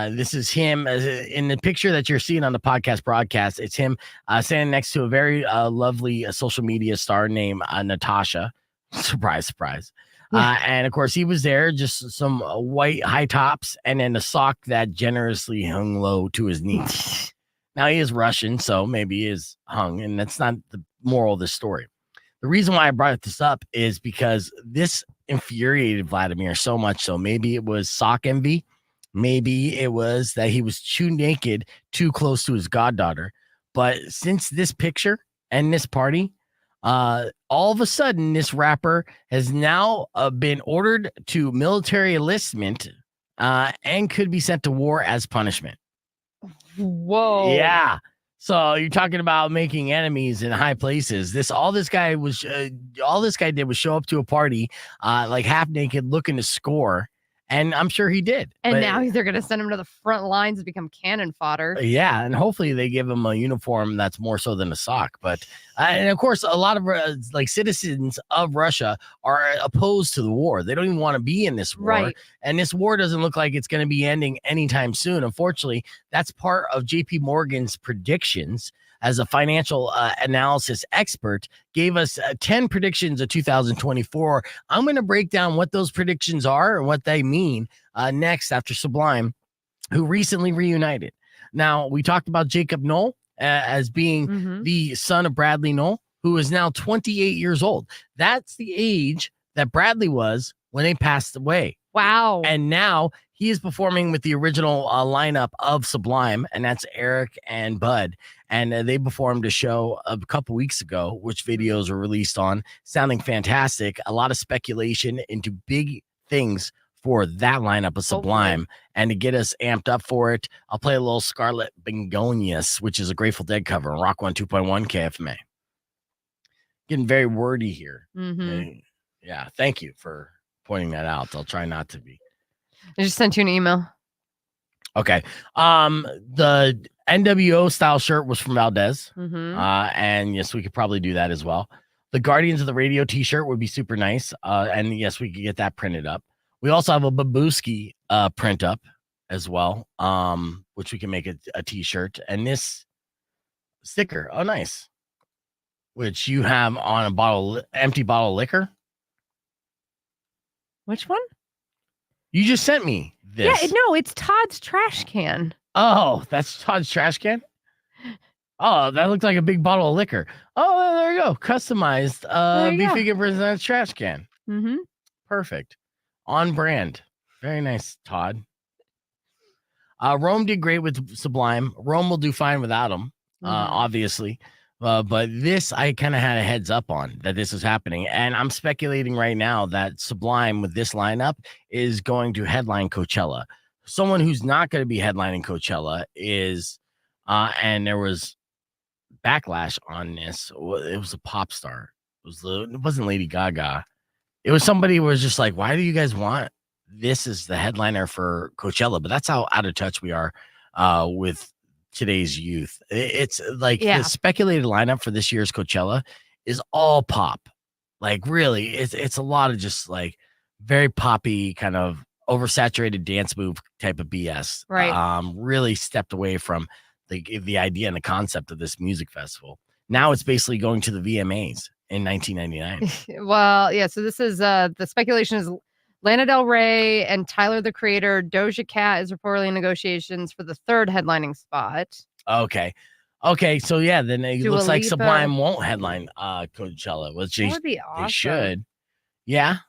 This is him in the picture that you're seeing on the podcast broadcast. It's him standing next to a very lovely social media star named Natasha. Surprise, surprise. Yeah. And of course, he was there, just some white high tops and then a sock that generously hung low to his knees. Now, he is Russian, so maybe he is hung, and that's not the moral of the story. The reason why I brought this up is because this infuriated Vladimir so much so. Maybe it was sock envy. Maybe it was that he was too naked, too close to his goddaughter. But since this picture and this party, all of a sudden, this rapper has now been ordered to military enlistment and could be sent to war as punishment. Whoa. Yeah. So you're talking about making enemies in high places. All this guy did was show up to a party, half naked, looking to score, and I'm sure he did. And now they're going to send him to the front lines to become cannon fodder. Yeah, and hopefully they give him a uniform that's more so than a sock. But and of course, a lot of citizens of Russia are opposed to the war. They don't even want to be in this war, right. And this war doesn't look like it's going to be ending anytime soon. Unfortunately, that's part of J.P. Morgan's predictions. As a financial analysis expert, gave us 10 predictions of 2024. I'm going to break down what those predictions are and what they mean next after Sublime, who recently reunited. Now, we talked about Jacob Noll as being the son of Bradley Noll, who is now 28 years old. That's the age that Bradley was when they passed away. Wow. And now he is performing with the original lineup of Sublime, and that's Eric and Bud. And they performed a show a couple weeks ago, which videos were released on, sounding fantastic. A lot of speculation into big things for that lineup of Sublime. Okay. And to get us amped up for it, I'll play a little Scarlet Begonias, which is a Grateful Dead cover on Rock 102.1 KFMA. Getting very wordy here. Yeah, thank you for pointing that out. I'll try not to be. I just sent you an email. Okay. The NWO style shirt was from Valdez. And yes, we could probably do that as well. The Guardians of the Radio t-shirt would be super nice. And yes, we could get that printed up. We also have a Babuski print up as well, which we can make a t-shirt. And this sticker, oh nice, which you have on a empty bottle of liquor. Which one? You just sent me this. Yeah, no, it's Todd's trash can. Oh, that's Todd's trash can? Oh, that looks like a big bottle of liquor. Oh, there you go. Customized Vegan Presents trash can. Perfect. On brand. Very nice, Todd. Rome did great with Sublime. Rome will do fine without him, obviously. But this, I kind of had a heads up on that this is happening. And I'm speculating right now that Sublime with this lineup is going to headline Coachella. Someone who's not going to be headlining Coachella is, and there was backlash on this. It was a pop star. It wasn't Lady Gaga. It was somebody who was just like, why do you guys want this as the headliner for Coachella? But that's how out of touch we are with today's youth. It's like the speculated lineup for this year's Coachella is all pop. Like really, it's a lot of just like very poppy kind of oversaturated dance move type of BS. Right. Really stepped away from the idea and the concept of this music festival. Now it's basically going to the VMAs in 1999. Well, yeah. So this is the speculation is Lana Del Rey and Tyler the Creator. Doja Cat is reportedly in negotiations for the third headlining spot. Okay. So yeah, then it looks like Sublime won't headline Coachella, which that would be awesome. They should. Yeah.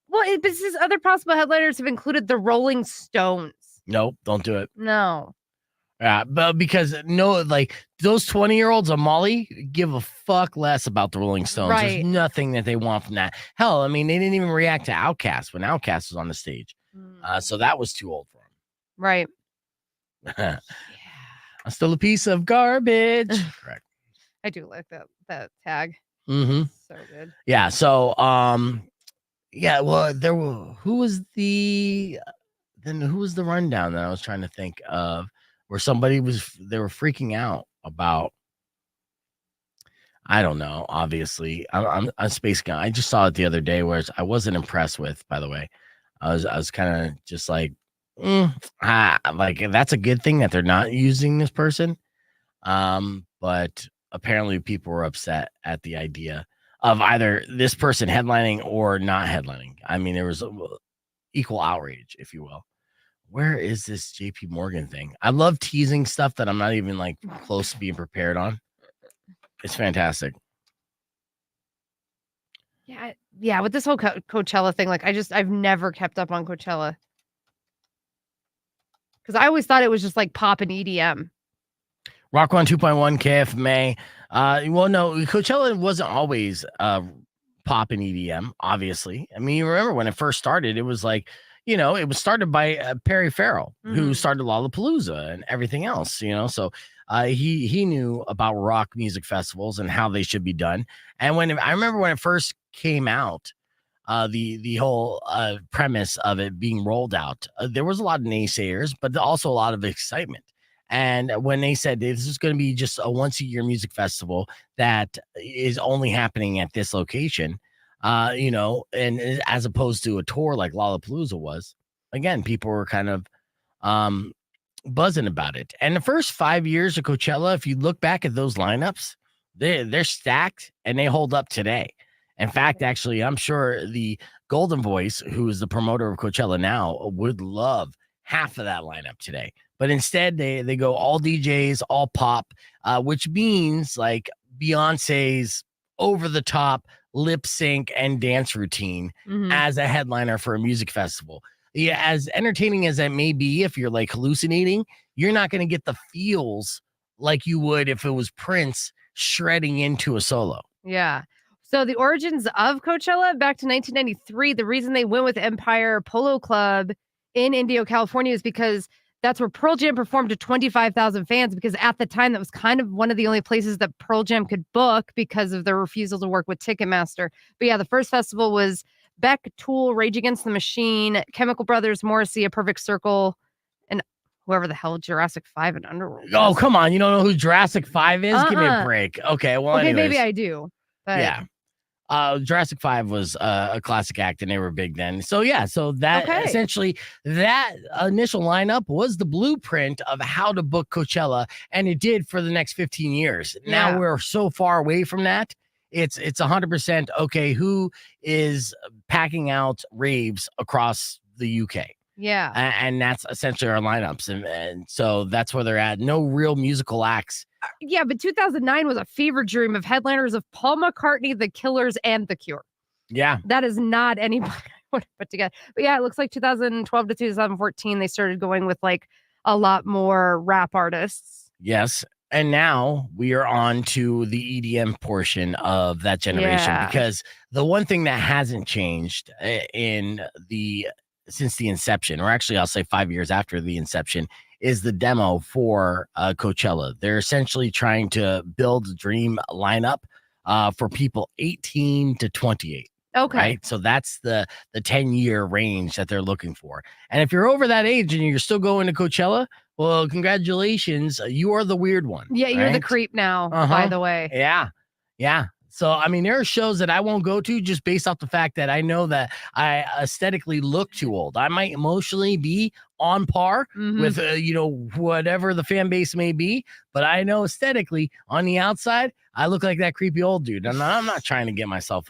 Well, this is other possible headliners have included the Rolling Stones. Nope, don't do it. No. Yeah, but because like those 20-year-olds of Molly give a fuck less about the Rolling Stones. Right. There's nothing that they want from that. Hell, I mean, they didn't even react to Outkast when Outkast was on the stage. So that was too old for them. Right. Yeah. I'm still a piece of garbage. Correct. I do like that tag. Mm-hmm. So good. Yeah. So yeah, well, who was the rundown that I was trying to think of where they were freaking out about, I don't know, obviously. I'm a space guy. I just saw it the other day where I wasn't impressed with, by the way. I was kind of just like, like that's a good thing that they're not using this person. But apparently people were upset at the idea of either this person headlining or not headlining. I mean, there was equal outrage, if you will. Where is this JP Morgan thing? I love teasing stuff that I'm not even like close to being prepared on. It's fantastic. Yeah. With this whole Coachella thing, like I've never kept up on Coachella because I always thought it was just like pop and EDM. Rock 102.1 KFMA. Well, no, Coachella wasn't always pop and EDM, obviously. I mean, you remember when it first started, it was like, it was started by Perry Farrell, who started Lollapalooza and everything else, so he knew about rock music festivals and how they should be done. And I remember when it first came out, the whole premise of it being rolled out, there was a lot of naysayers, but also a lot of excitement. And when they said this is going to be just a once-a-year music festival that is only happening at this location, and as opposed to a tour like Lollapalooza was, again, people were kind of buzzing about it. And the first 5 years of Coachella, if you look back at those lineups, they're stacked and they hold up today. In fact, actually, I'm sure the Golden Voice, who is the promoter of Coachella now, would love half of that lineup today. But instead, they go all DJs, all pop, which means like Beyonce's over-the-top lip sync and dance routine as a headliner for a music festival. Yeah, as entertaining as that may be, if you're like hallucinating, you're not going to get the feels like you would if it was Prince shredding into a solo. Yeah. So the origins of Coachella back to 1993, the reason they went with Empire Polo Club in Indio, California is because that's where Pearl Jam performed to 25,000 fans, because at the time that was kind of one of the only places that Pearl Jam could book because of their refusal to work with Ticketmaster. But yeah, the first festival was Beck, Tool, Rage Against the Machine, Chemical Brothers, Morrissey, A Perfect Circle, and whoever the hell Jurassic 5 and Underworld. Oh, come on. You don't know who Jurassic 5 is? Give me a break. Okay, well, okay, anyways. maybe I do. But yeah. Jurassic 5 was a classic act and they were big then. So yeah, so that essentially that initial lineup was the blueprint of how to book Coachella, and it did for the next 15 years. Yeah. Now we're so far away from that. It's 100% okay. Who is packing out raves across the UK? Yeah. And that's essentially our lineups. And so that's where they're at. No real musical acts. Yeah, but 2009 was a fever dream of headliners of Paul McCartney, The Killers, and The Cure. Yeah. That is not anybody I would have put together. But yeah, it looks like 2012 to 2014, they started going with like a lot more rap artists. Yes. And now we are on to the EDM portion of that generation, because the one thing that hasn't changed since the inception, or actually I'll say 5 years after the inception, is the demo for Coachella. They're essentially trying to build a dream lineup for people 18 to 28. Okay. Right. So that's the 10-year range that they're looking for. And if you're over that age and you're still going to Coachella, well, congratulations. You are the weird one. Yeah, you're the right? creep now, by Uh-huh. the way. Yeah. Yeah. So, I mean, there are shows that I won't go to just based off the fact that I know that I aesthetically look too old. I might emotionally be on par with, whatever the fan base may be, but I know aesthetically on the outside, I look like that creepy old dude. And I'm not trying to get myself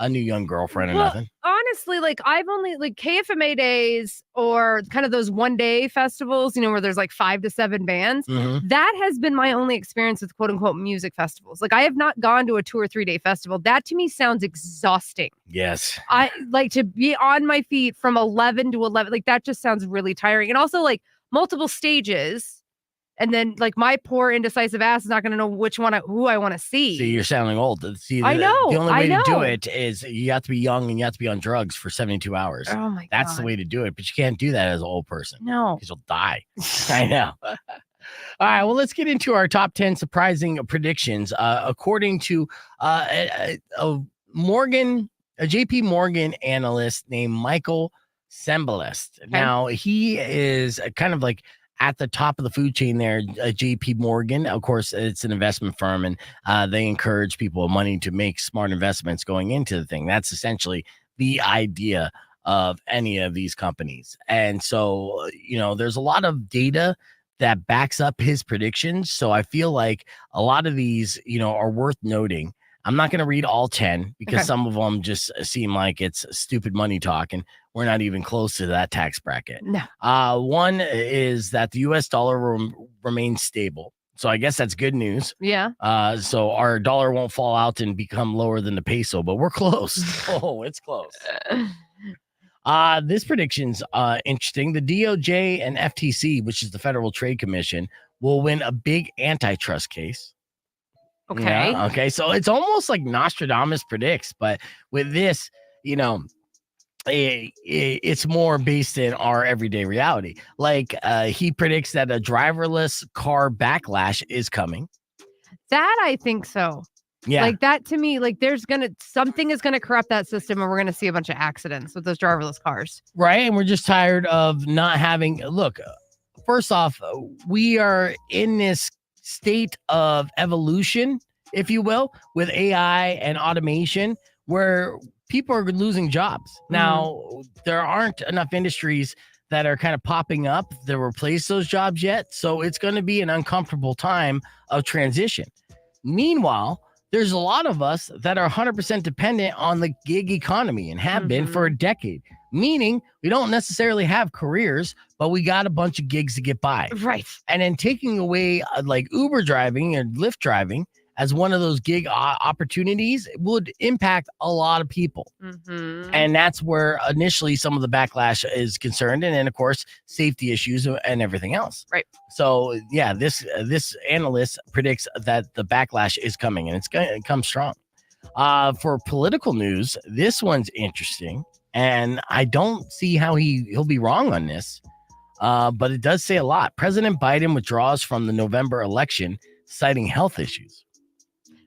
a new young girlfriend or nothing. Honestly, like I've only like KFMA days or kind of those 1-day festivals, where there's like 5 to 7 bands. Mhm. That has been my only experience with quote unquote music festivals. Like I have not gone to a 2 or 3 day festival. That to me sounds exhausting. Yes. I like to be on my feet from 11 to 11. Like that just sounds really tiring. And also like multiple stages. And then, like, my poor indecisive ass is not going to know who I want to see. See, you're sounding old. See, I know. The only way I know. to do it is you have to be young and you have to be on drugs for 72 hours. Oh, my God. That's the way to do it. But you can't do that as an old person. No. Because you'll die. I know. All right. Well, let's get into our top 10 surprising predictions. According to a JP Morgan analyst named Michael Sembalest. Okay. Now, he is kind of like at the top of the food chain there, JP Morgan. Of course, it's an investment firm, and they encourage people with money to make smart investments going into the thing. That's essentially the idea of any of these companies. And so, there's a lot of data that backs up his predictions. So I feel like a lot of these, are worth noting. I'm not going to read all 10 because some of them just seem like it's stupid money talk, and we're not even close to that tax bracket. No. One is that the U.S. dollar remains stable. So I guess that's good news. Yeah. So our dollar won't fall out and become lower than the peso, but we're close. Oh, it's close. This prediction's interesting. The DOJ and FTC, which is the Federal Trade Commission, will win a big antitrust case. Okay. Yeah, okay. So it's almost like Nostradamus predicts, but with this, it's more based in our everyday reality. Like he predicts that a driverless car backlash is coming. That I think so. Yeah. Like that to me, like something is gonna corrupt that system, and we're gonna see a bunch of accidents with those driverless cars. Right. And we're just tired of not having. Look, first off, we are in this state of evolution, if you will, with AI and automation, where people are losing jobs. Now, there aren't enough industries that are kind of popping up to replace those jobs yet. So it's going to be an uncomfortable time of transition. Meanwhile, there's a lot of us that are 100% dependent on the gig economy and have been for a decade, meaning we don't necessarily have careers, but we got a bunch of gigs to get by. Right. And then taking away like Uber driving and Lyft driving as one of those gig opportunities would impact a lot of people. And that's where initially some of the backlash is concerned. And then, of course, safety issues and everything else. Right. So, yeah, this analyst predicts that the backlash is coming, and it's going to come strong. For political news, this one's interesting, and I don't see how he'll be wrong on this, but it does say a lot. President Biden withdraws from the November election, citing health issues.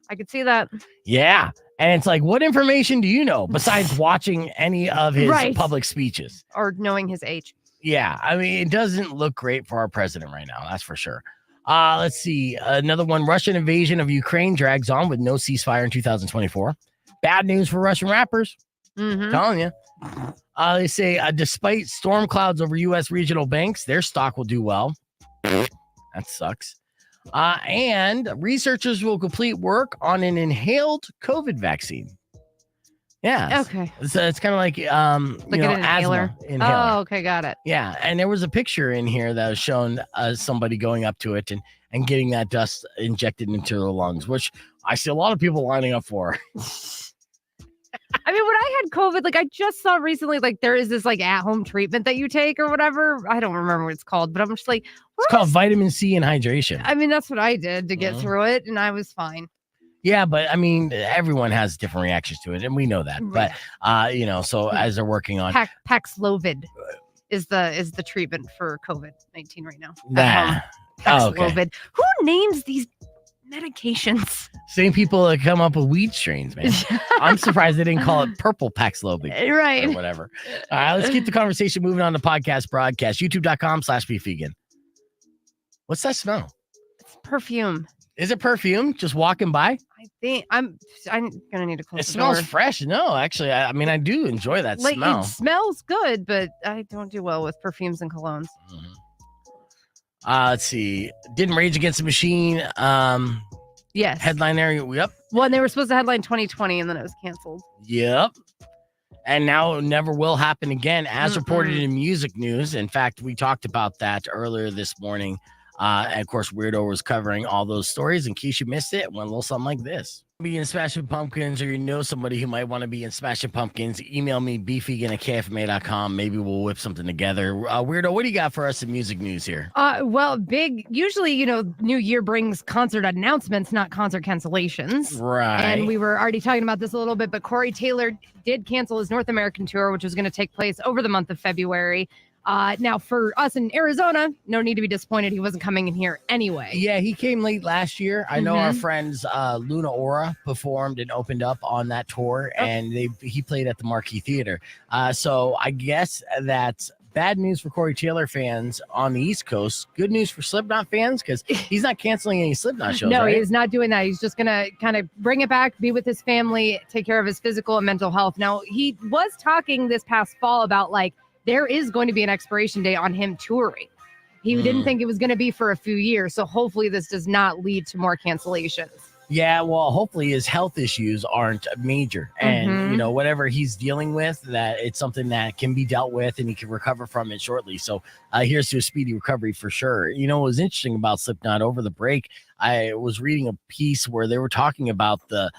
I could see that. Yeah. And it's like, what information do you know besides watching any of his public speeches? Or knowing his age. Yeah. I mean, it doesn't look great for our president right now. That's for sure. Let's see. Another one. Russian invasion of Ukraine drags on with no ceasefire in 2024. Bad news for Russian rappers. Telling you. They say, despite storm clouds over U.S. regional banks, their stock will do well. That sucks. And researchers will complete work on an inhaled COVID vaccine. Yeah. Okay. So it's kind of like an asthma inhaler. Oh, okay, got it. Yeah, and there was a picture in here that was showing somebody going up to it and getting that dust injected into their lungs, which I see a lot of people lining up for. I mean, when I had COVID, like I just saw recently, like there is this like at-home treatment that you take or whatever. I don't remember what it's called, but I'm just like, it's called vitamin C and hydration. I mean, that's what I did to get through it, and I was fine. Yeah, but I mean, everyone has different reactions to it, and we know that. But so as they're working on Paxlovid is the treatment for COVID-19 right now. Nah. Paxlovid. Okay. Who names these medications? Same people that come up with weed strains, man. I'm surprised they didn't call it purple Paxlovid. Right. Or whatever. All right, let's keep the conversation moving on to podcast broadcast. YouTube.com/beefvegan. What's that smell? It's perfume. Is it perfume? Just walking by? I think I'm gonna need to close It the smells door. fresh. No, actually, I mean, I do enjoy that smell. It smells good, but I don't do well with perfumes and colognes. Let's see. Didn't Rage Against the Machine. Yes. Headline area. Yep. Well, they were supposed to headline 2020, and then it was canceled. Yep. And now it never will happen again, as reported in music news. In fact, we talked about that earlier this morning. And of course, Weirdo was covering all those stories. In case you missed it, it went a little something like this. Be in Smashing Pumpkins, or you know somebody who might want to be in Smashing Pumpkins, email me, beefvegan@kfma.com. Maybe we'll whip something together. Weirdo, what do you got for us in music news here? Well, usually, New Year brings concert announcements, not concert cancellations. Right. And we were already talking about this a little bit, but Corey Taylor did cancel his North American tour, which was going to take place over the month of February. Now, for us in Arizona, no need to be disappointed. He wasn't coming in here anyway. Yeah, he came late last year. I know our friends Luna Aura performed and opened up on that tour, and he played at the Marquee Theater. So I guess that's bad news for Corey Taylor fans on the East Coast. Good news for Slipknot fans, because he's not canceling any Slipknot shows. No, right? He's not doing that. He's just going to kind of bring it back, be with his family, take care of his physical and mental health. Now, he was talking this past fall about there is going to be an expiration date on him touring. He didn't think it was going to be for a few years. So hopefully this does not lead to more cancellations. Yeah, well, hopefully his health issues aren't major. And, whatever he's dealing with, that it's something that can be dealt with and he can recover from it shortly. So here's to a speedy recovery for sure. What was interesting about Slipknot over the break, I was reading a piece where they were talking about the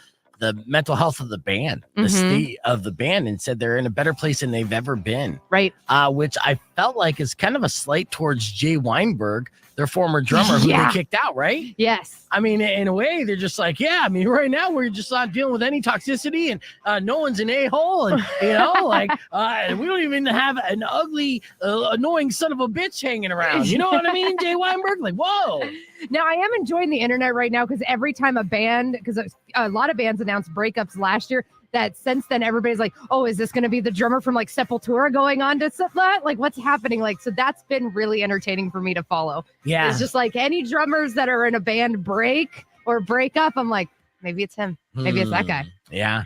mental health of the band, the state of the band, and said they're in a better place than they've ever been. Right. Which I felt like is kind of a slight towards Jay Weinberg, their former drummer, who they kicked out, right? Yes. I mean, in a way, they're just like, right now we're just not dealing with any toxicity, and no one's an a-hole, and we don't even have an ugly, annoying son of a bitch hanging around. You know what I mean, Jay Weinberg? Like, whoa. Now, I am enjoying the internet right now, because every time because a lot of bands announced breakups last year, that since then everybody's like, oh, is this going to be the drummer from Sepultura going on to Slipknot? What's happening? So that's been really entertaining for me to follow. Yeah. It's just any drummers that are in a band break or break up, I'm like, maybe it's him. Maybe it's that guy. Yeah.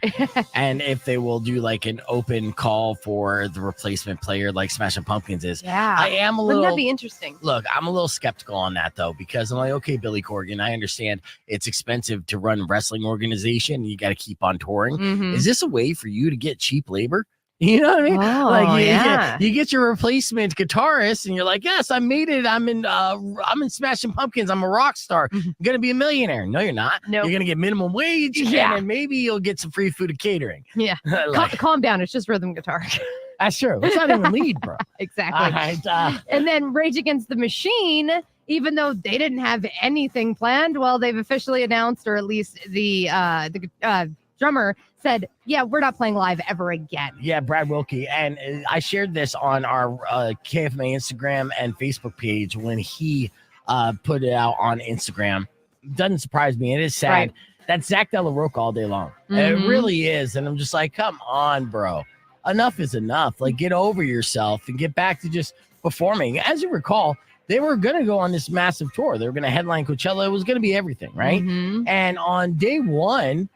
And if they will do an open call for the replacement player like Smashing Pumpkins is. Yeah. I am a little. Wouldn't that be interesting? Look, I'm a little skeptical on that, though, because I'm like, okay, Billy Corgan, I understand it's expensive to run a wrestling organization. You got to keep on touring. Is this a way for you to get cheap labor? You know what I mean? Oh, you get your replacement guitarist, and you're like, yes, I made it. I'm in Smashing Pumpkins. I'm a rock star. I'm gonna be a millionaire. No, you're not. Nope. You're gonna get minimum wage, and then maybe you'll get some free food and catering. Yeah. Calm down. It's just rhythm guitar. That's true. It's not even lead, bro. Exactly. All right, and then Rage Against the Machine, even though they didn't have anything planned, well, they've officially announced, or at least the drummer said, yeah, we're not playing live ever again. Yeah, Brad Wilkie. And I shared this on our KFMA Instagram and Facebook page when he put it out on Instagram. Doesn't surprise me. It is sad. Right. That's Zach De La Rocha all day long. It really is. And I'm just like, come on, bro. Enough is enough. Get over yourself and get back to just performing. As you recall, they were going to go on this massive tour. They were going to headline Coachella. It was going to be everything, right? And on day one,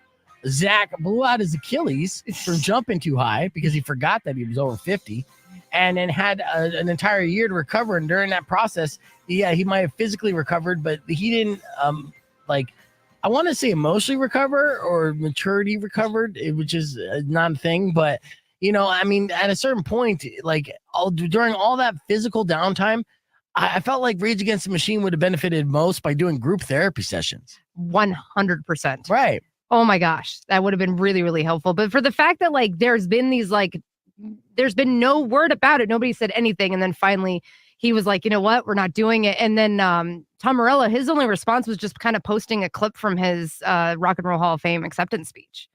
Zach blew out his Achilles from jumping too high because he forgot that he was over 50, and then had an entire year to recover. And during that process, he might have physically recovered, but he didn't, I want to say emotionally recover or maturity recovered, which is not a thing. But, at a certain point, during all that physical downtime, I felt like Rage Against the Machine would have benefited most by doing group therapy sessions. 100%. Right. Oh my gosh, that would have been really, really helpful. But for the fact that there's been no word about it, nobody said anything. And then finally he was like, you know what, we're not doing it. And then Tom Morello, his only response was just kind of posting a clip from his Rock and Roll Hall of Fame acceptance speech.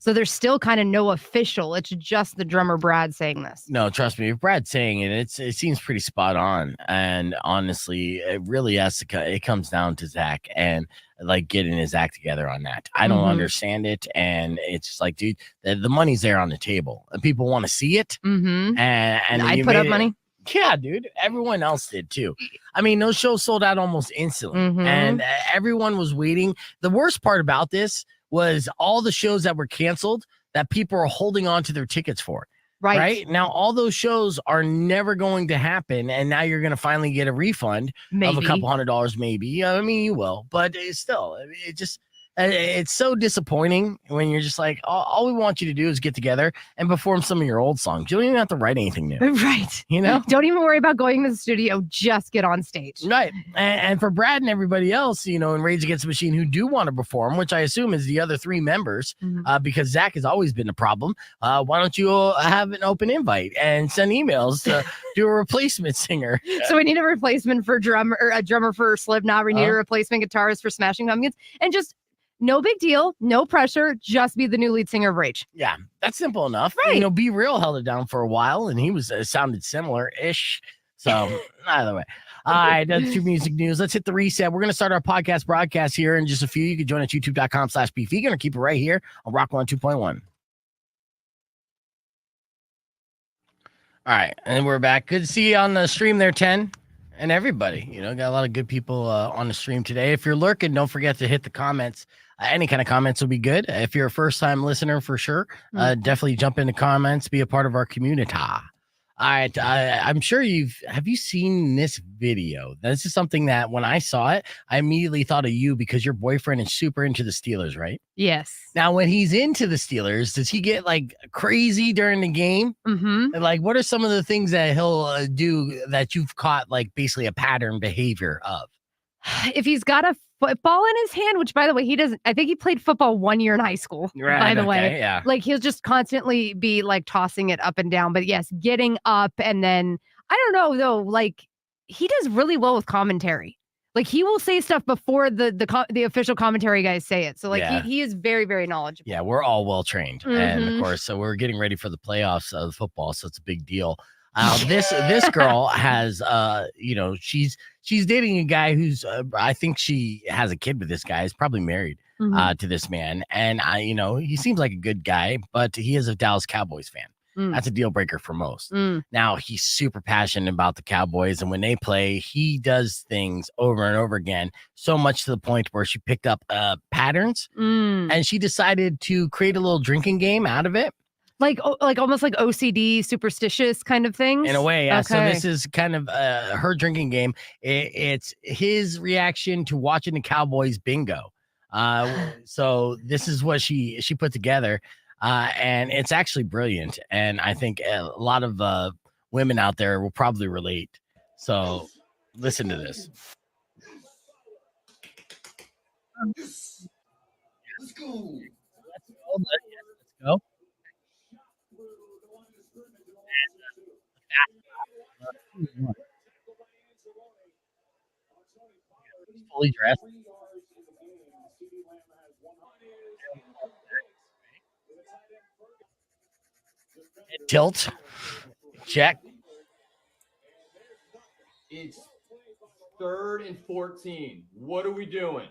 So there's still kind of no official. It's just the drummer Brad saying this. No, trust me. If Brad's saying it, it seems pretty spot on. And honestly, it really it comes down to Zach and like getting his act together on that. I don't understand it. And it's just like, dude, the money's there on the table and people want to see it. Mm-hmm. And I put up money. Yeah, dude. Everyone else did too. I mean, those shows sold out almost instantly and everyone was waiting. The worst part about this was all the shows that were canceled that people are holding on to their tickets for. Right. Now, all those shows are never going to happen. And now you're going to finally get a refund of a couple $100, maybe. I mean, you will, but it's still, it's so disappointing when you're just like, all we want you to do is get together and perform some of your old songs. You don't even have to write anything new. Right. You know? Don't even worry about going to the studio. Just get on stage. Right. And for Brad and everybody else, you know, in Rage Against the Machine who do want to perform, which I assume is the other 3 members, because Zach has always been a problem. Why don't you have an open invite and send emails to do a replacement singer? So we need a replacement for a drummer for Slipknot. We need a replacement guitarist for Smashing Pumpkins. And just no big deal, no pressure, just be the new lead singer of Rage. Yeah, that's simple enough. Right. You know, Be Real held it down for a while, and he was sounded similar-ish. So, either way. All right, that's your music news. Let's hit the reset. We're going to start our podcast broadcast here in just a few. You can join us at youtube.com/bevegan or keep it right here on Rock 102.1. All right, and we're back. Good to see you on the stream there, 10. And everybody, you know, got a lot of good people on the stream today. If you're lurking, don't forget to hit the comments. Any kind of comments will be good. If you're a first-time listener, for sure, definitely jump in the comments, be a part of our community. All right, I'm sure have you seen this video? This is something that when I saw it, I immediately thought of you because your boyfriend is super into the Steelers, right? Yes. Now, when he's into the Steelers, does he get like crazy during the game? And like, what are some of the things that he'll do that you've caught like basically a pattern behavior of? If he's got a football in his hand, which by the way, he doesn't, I think he played football 1 year in high school, by the way. Yeah. Like he'll just constantly be like tossing it up and down. But yes, getting up and then, I don't know though, like he does really well with commentary. Like he will say stuff before the official commentary guys say it. So like he is very, very knowledgeable. Yeah, we're all well trained. And of course, so we're getting ready for the playoffs of football. So it's a big deal. This girl has, you know, she's dating a guy who's, I think she has a kid with this guy. He's probably married to this man. And you know, he seems like a good guy, but he is a Dallas Cowboys fan. That's a deal breaker for most. Now he's super passionate about the Cowboys. And when they play, he does things over and over again, so much to the point where she picked up patterns and she decided to create a little drinking game out of it. Like almost like OCD, superstitious kind of things? In a way, yeah. Okay. So this is kind of her drinking game. It's his reaction to watching the Cowboys bingo. So this is what she put together. And it's actually brilliant. And I think a lot of women out there will probably relate. So listen to this. Let's go. Let's go. Fully dressed. Tilt. Check. It's 3rd and 14. What are we doing?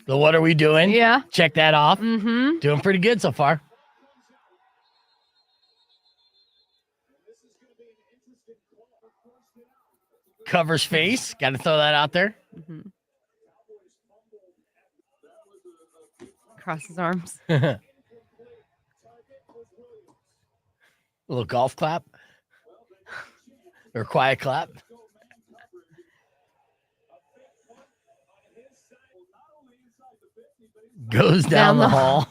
So what are we doing? Yeah. Check that off. Mm-hmm. Doing pretty good so far. Covers face. Got to throw that out there. Mm-hmm. Cross his arms. A little golf clap. Or quiet clap. Goes down the hall.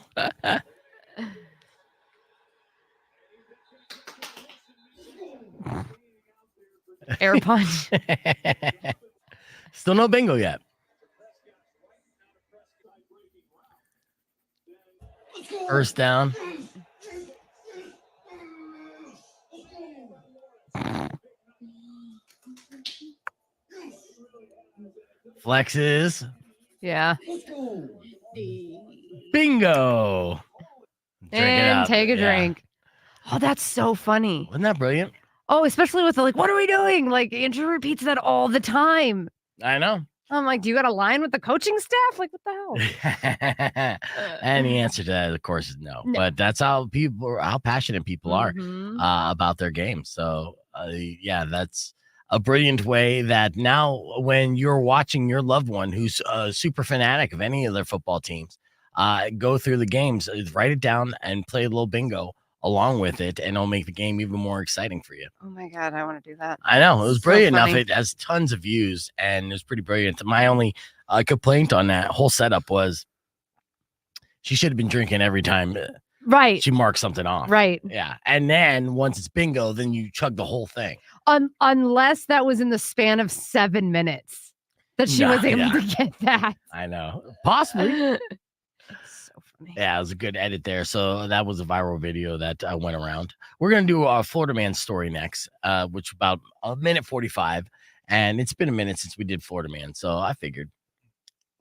Air punch. Still no bingo yet. First down. Flexes. Yeah. Bingo. And take a drink. Oh, that's so funny. Wasn't that brilliant? Oh, especially with what are we doing? Like, Andrew repeats that all the time. I know. I'm like, do you got a line with the coaching staff? Like, what the hell? And the answer to that, of course, is no. But that's how passionate people are about their game. So, yeah, that's a brilliant way that now when you're watching your loved one who's a super fanatic of any of their football teams, go through the games, write it down and play a little bingo along with it, and it'll make the game even more exciting for you. Oh my God, I want to do that. I know, it was brilliant enough. Funny. It has tons of views and it was pretty brilliant. My only complaint on that whole setup was she should have been drinking every time she marked something off. Right. Yeah. And then once it's bingo, then you chug the whole thing. Unless that was in the span of 7 minutes that she was able to get that. I know. Possibly. So funny. Yeah, it was a good edit there. So that was a viral video that went around. We're going to do our Florida Man story next, which about a minute 45. And it's been a minute since we did Florida Man. So I figured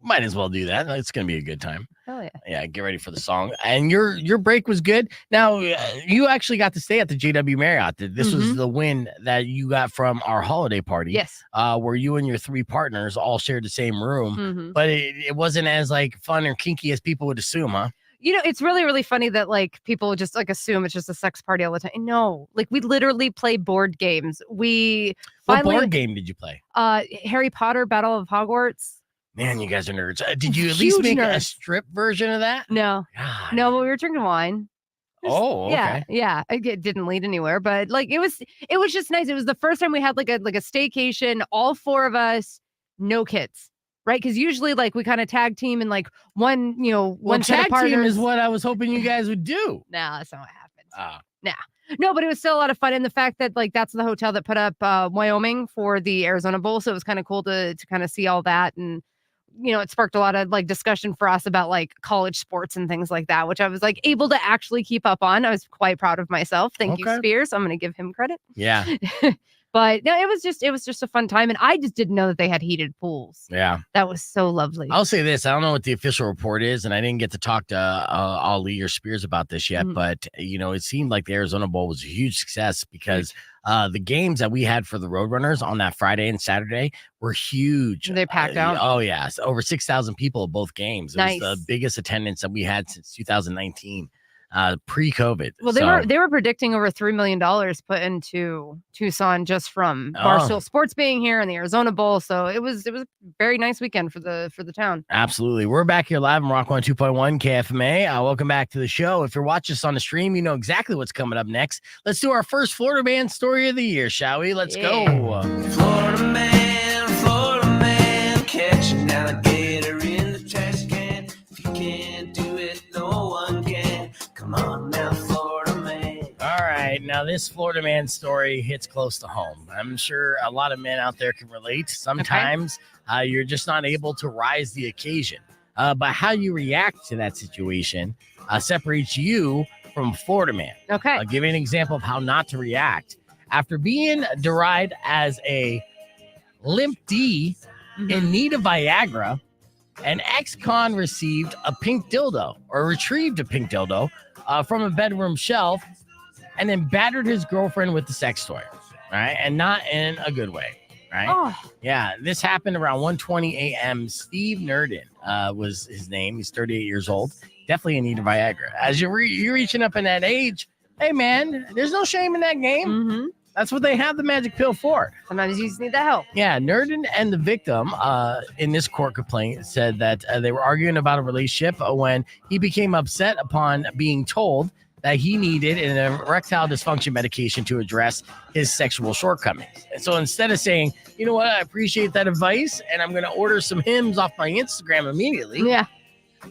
might as well do that. It's going to be a good time. Hell yeah. Yeah, get ready for the song. And your break was good. Now, you actually got to stay at the JW Marriott. This was the win that you got from our holiday party. Yes. Where you and your 3 partners all shared the same room. But it wasn't as fun or kinky as people would assume, huh? You know, it's really, really funny that people just assume it's just a sex party all the time. No, we literally play board games. What board game did you play? Harry Potter Battle of Hogwarts. Man, you guys are nerds. Did you at least make a strip version of that? No. God. No, but we were drinking wine. Okay. Yeah. It didn't lead anywhere, but it was just nice. It was the first time we had a staycation, all 4 of us, no kids. Right? Because usually we kind of tag team and one set of partners. Team is what I was hoping you guys would do. No, that's not what happened. No, but it was still a lot of fun. And the fact that that's the hotel that put up Wyoming for the Arizona Bowl. So it was kind of cool to kind of see all that. And it sparked a lot of discussion for us about college sports and things like that, which I was able to actually keep up on. I was quite proud of myself. Thank you, Spears. I'm going to give him credit. Yeah. But no, it was just a fun time. And I just didn't know that they had heated pools. Yeah. That was so lovely. I'll say this. I don't know what the official report is, and I didn't get to talk to Ali or Spears about this yet, but, it seemed like the Arizona Bowl was a huge success because the games that we had for the Roadrunners on that Friday and Saturday were huge. They packed out. Oh, yeah. So over 6,000 people at both games. It was the biggest attendance that we had since 2019. Pre-COVID. Well, they were predicting over $3 million put into Tucson just from Barstool Sports being here and the Arizona Bowl. So it was a very nice weekend for the town. Absolutely. We're back here live on Rock 102.1 KFMA. Welcome back to the show. If you're watching us on the stream, you know exactly what's coming up next. Let's do our first Florida Man story of the year, shall we? Let's go. Florida man, catch an alligator in the trash can. If you can't do it, no one can. Come on now, Florida man. All right. Now, this Florida Man story hits close to home. I'm sure a lot of men out there can relate. Sometimes you're just not able to rise the occasion. But how you react to that situation separates you from Florida Man. Okay. I'll give you an example of how not to react. After being derided as a limp D in need of Viagra, an ex-con retrieved a pink dildo from a bedroom shelf and then battered his girlfriend with the sex toy, right? And not in a good way, right? Oh. Yeah, this happened around 1:20 a.m. Steve Nerdin was his name. He's 38 years old. Definitely in need of Viagra. As you're reaching up in that age, hey, man, there's no shame in that game. That's what they have the magic pill for. Sometimes you just need the help. Yeah, Nerdin and the victim in this court complaint said that they were arguing about a relationship when he became upset upon being told that he needed an erectile dysfunction medication to address his sexual shortcomings. And so instead of saying, you know what, I appreciate that advice, and I'm going to order some hymns off my Instagram immediately,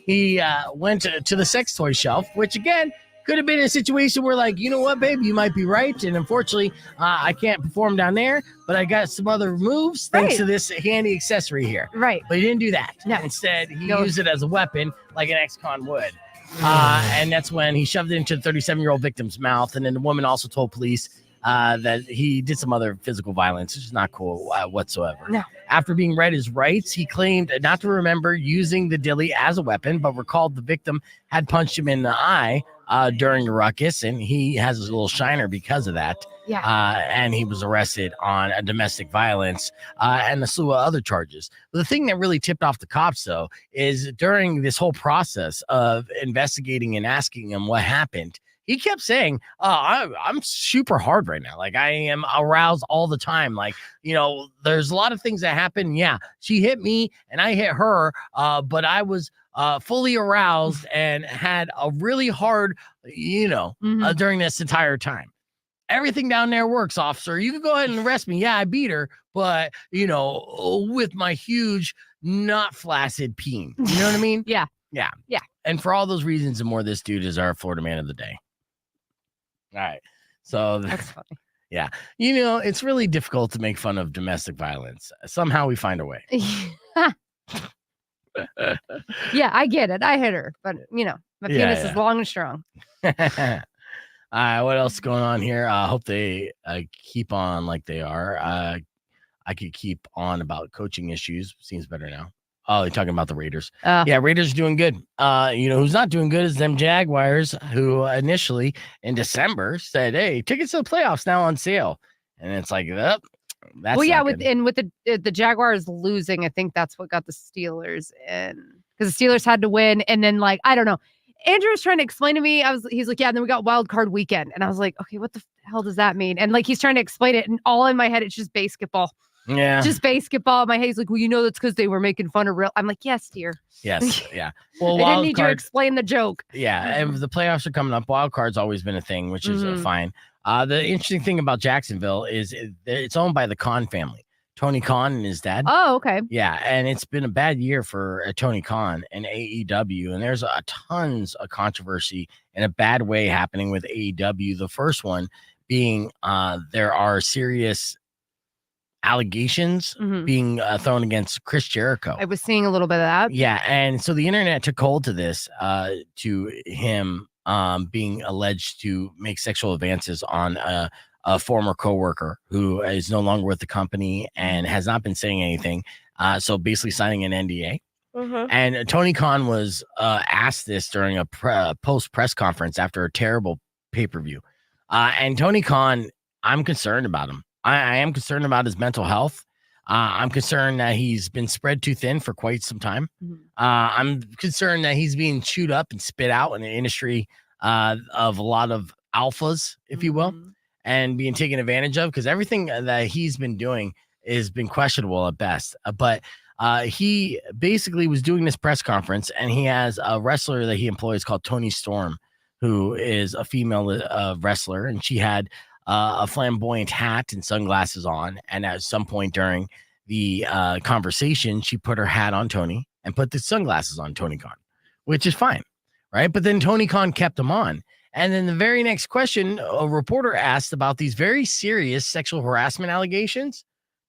he went to the sex toy shelf, which again, could have been a situation where you know what, babe, you might be right. And unfortunately, I can't perform down there, but I got some other moves thanks to this handy accessory here. Right. But he didn't do that. No. Instead, he used it as a weapon like an ex-con would. And that's when he shoved it into the 37-year-old victim's mouth. And then the woman also told police that he did some other physical violence, which is not cool whatsoever. No. After being read his rights, he claimed not to remember using the dilly as a weapon, but recalled the victim had punched him in the eye during a ruckus, and he has a little shiner because of that. Yeah. And he was arrested on a domestic violence and a slew of other charges. But the thing that really tipped off the cops, though, is during this whole process of investigating and asking him what happened, he kept saying, I'm super hard right now. Like, I am aroused all the time. Like, there's a lot of things that happen. Yeah, she hit me and I hit her, but I was fully aroused and had a really hard, during this entire time. Everything down there works, officer. You can go ahead and arrest me. Yeah, I beat her, but, with my huge, not flaccid peen. You know what I mean? Yeah. Yeah. Yeah. And for all those reasons and more, this dude is our Florida man of the day. All right. So That's funny. Yeah. It's really difficult to make fun of domestic violence. Somehow we find a way. Yeah, I get it. I hit her, but my penis is long and strong. All right, what else is going on here? I hope they keep on like they are. I could keep on about coaching issues. Seems better now. Oh, you're talking about the Raiders. Yeah, Raiders are doing good. Who's not doing good is them Jaguars, who initially in December said, "Hey, tickets to the playoffs now on sale," and it's like, that's well, yeah. with the Jaguars losing, I think that's what got the Steelers in, because the Steelers had to win, and then I don't know. Andrew was trying to explain to me. He's like, yeah, and then we got wild card weekend. And I was like, okay, what the hell does that mean? And he's trying to explain it. And all in my head, it's just basketball. Yeah. Just basketball. In my head, he's like, well, that's because they were making fun of real. I'm like, yes, dear. Yes. Yeah. Well, I didn't need you to explain the joke. Yeah. And the playoffs are coming up. Wild card's always been a thing, which is fine. The interesting thing about Jacksonville is it's owned by the Khan family. Tony Khan and his dad. Oh, okay. Yeah, and it's been a bad year for Tony Khan and AEW, and there's tons of controversy in a bad way happening with AEW. The first one being there are serious allegations being thrown against Chris Jericho. I was seeing a little bit of that. Yeah, and so the internet took hold to this, to him being alleged to make sexual advances on a former coworker who is no longer with the company and has not been saying anything. So basically signing an NDA. And Tony Khan was asked this during a post press conference after a terrible pay-per-view. And Tony Khan, I'm concerned about him. I am concerned about his mental health. I'm concerned that he's been spread too thin for quite some time. I'm concerned that he's being chewed up and spit out in an industry of a lot of alphas, if you will, and being taken advantage of, because everything that he's been doing has been questionable at best. But he basically was doing this press conference, and he has a wrestler that he employs called Toni Storm, who is a female wrestler, and she had a flamboyant hat and sunglasses on. And at some point during the conversation, she put her hat on Tony and put the sunglasses on Tony Khan, which is fine, right? But then Tony Khan kept them on. And then the very next question, a reporter asked about these very serious sexual harassment allegations,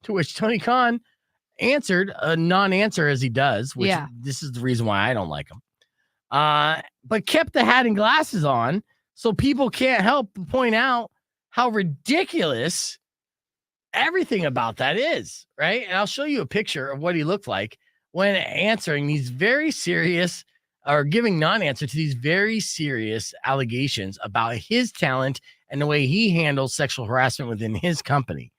to which Tony Khan answered a non-answer, as he does, which this is the reason why I don't like him, but kept the hat and glasses on so people can't help but point out how ridiculous everything about that is, right? And I'll show you a picture of what he looked like when answering these very serious, or giving non-answer to these very serious allegations about his talent and the way he handles sexual harassment within his company.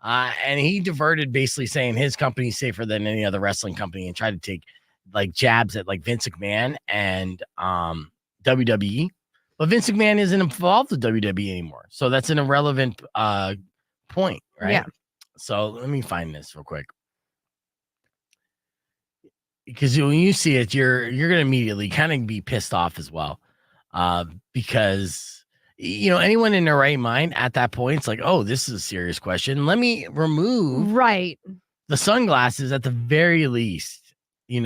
And he diverted, basically saying his company's safer than any other wrestling company, and tried to take jabs at Vince McMahon and WWE. But Vince McMahon isn't involved with WWE anymore. So that's an irrelevant point, right? Yeah. So let me find this real quick. Because when you see it, you're gonna immediately kind of be pissed off as well, because anyone in their right mind at that point, it's like, oh, this is a serious question. Let me remove the sunglasses at the very least. You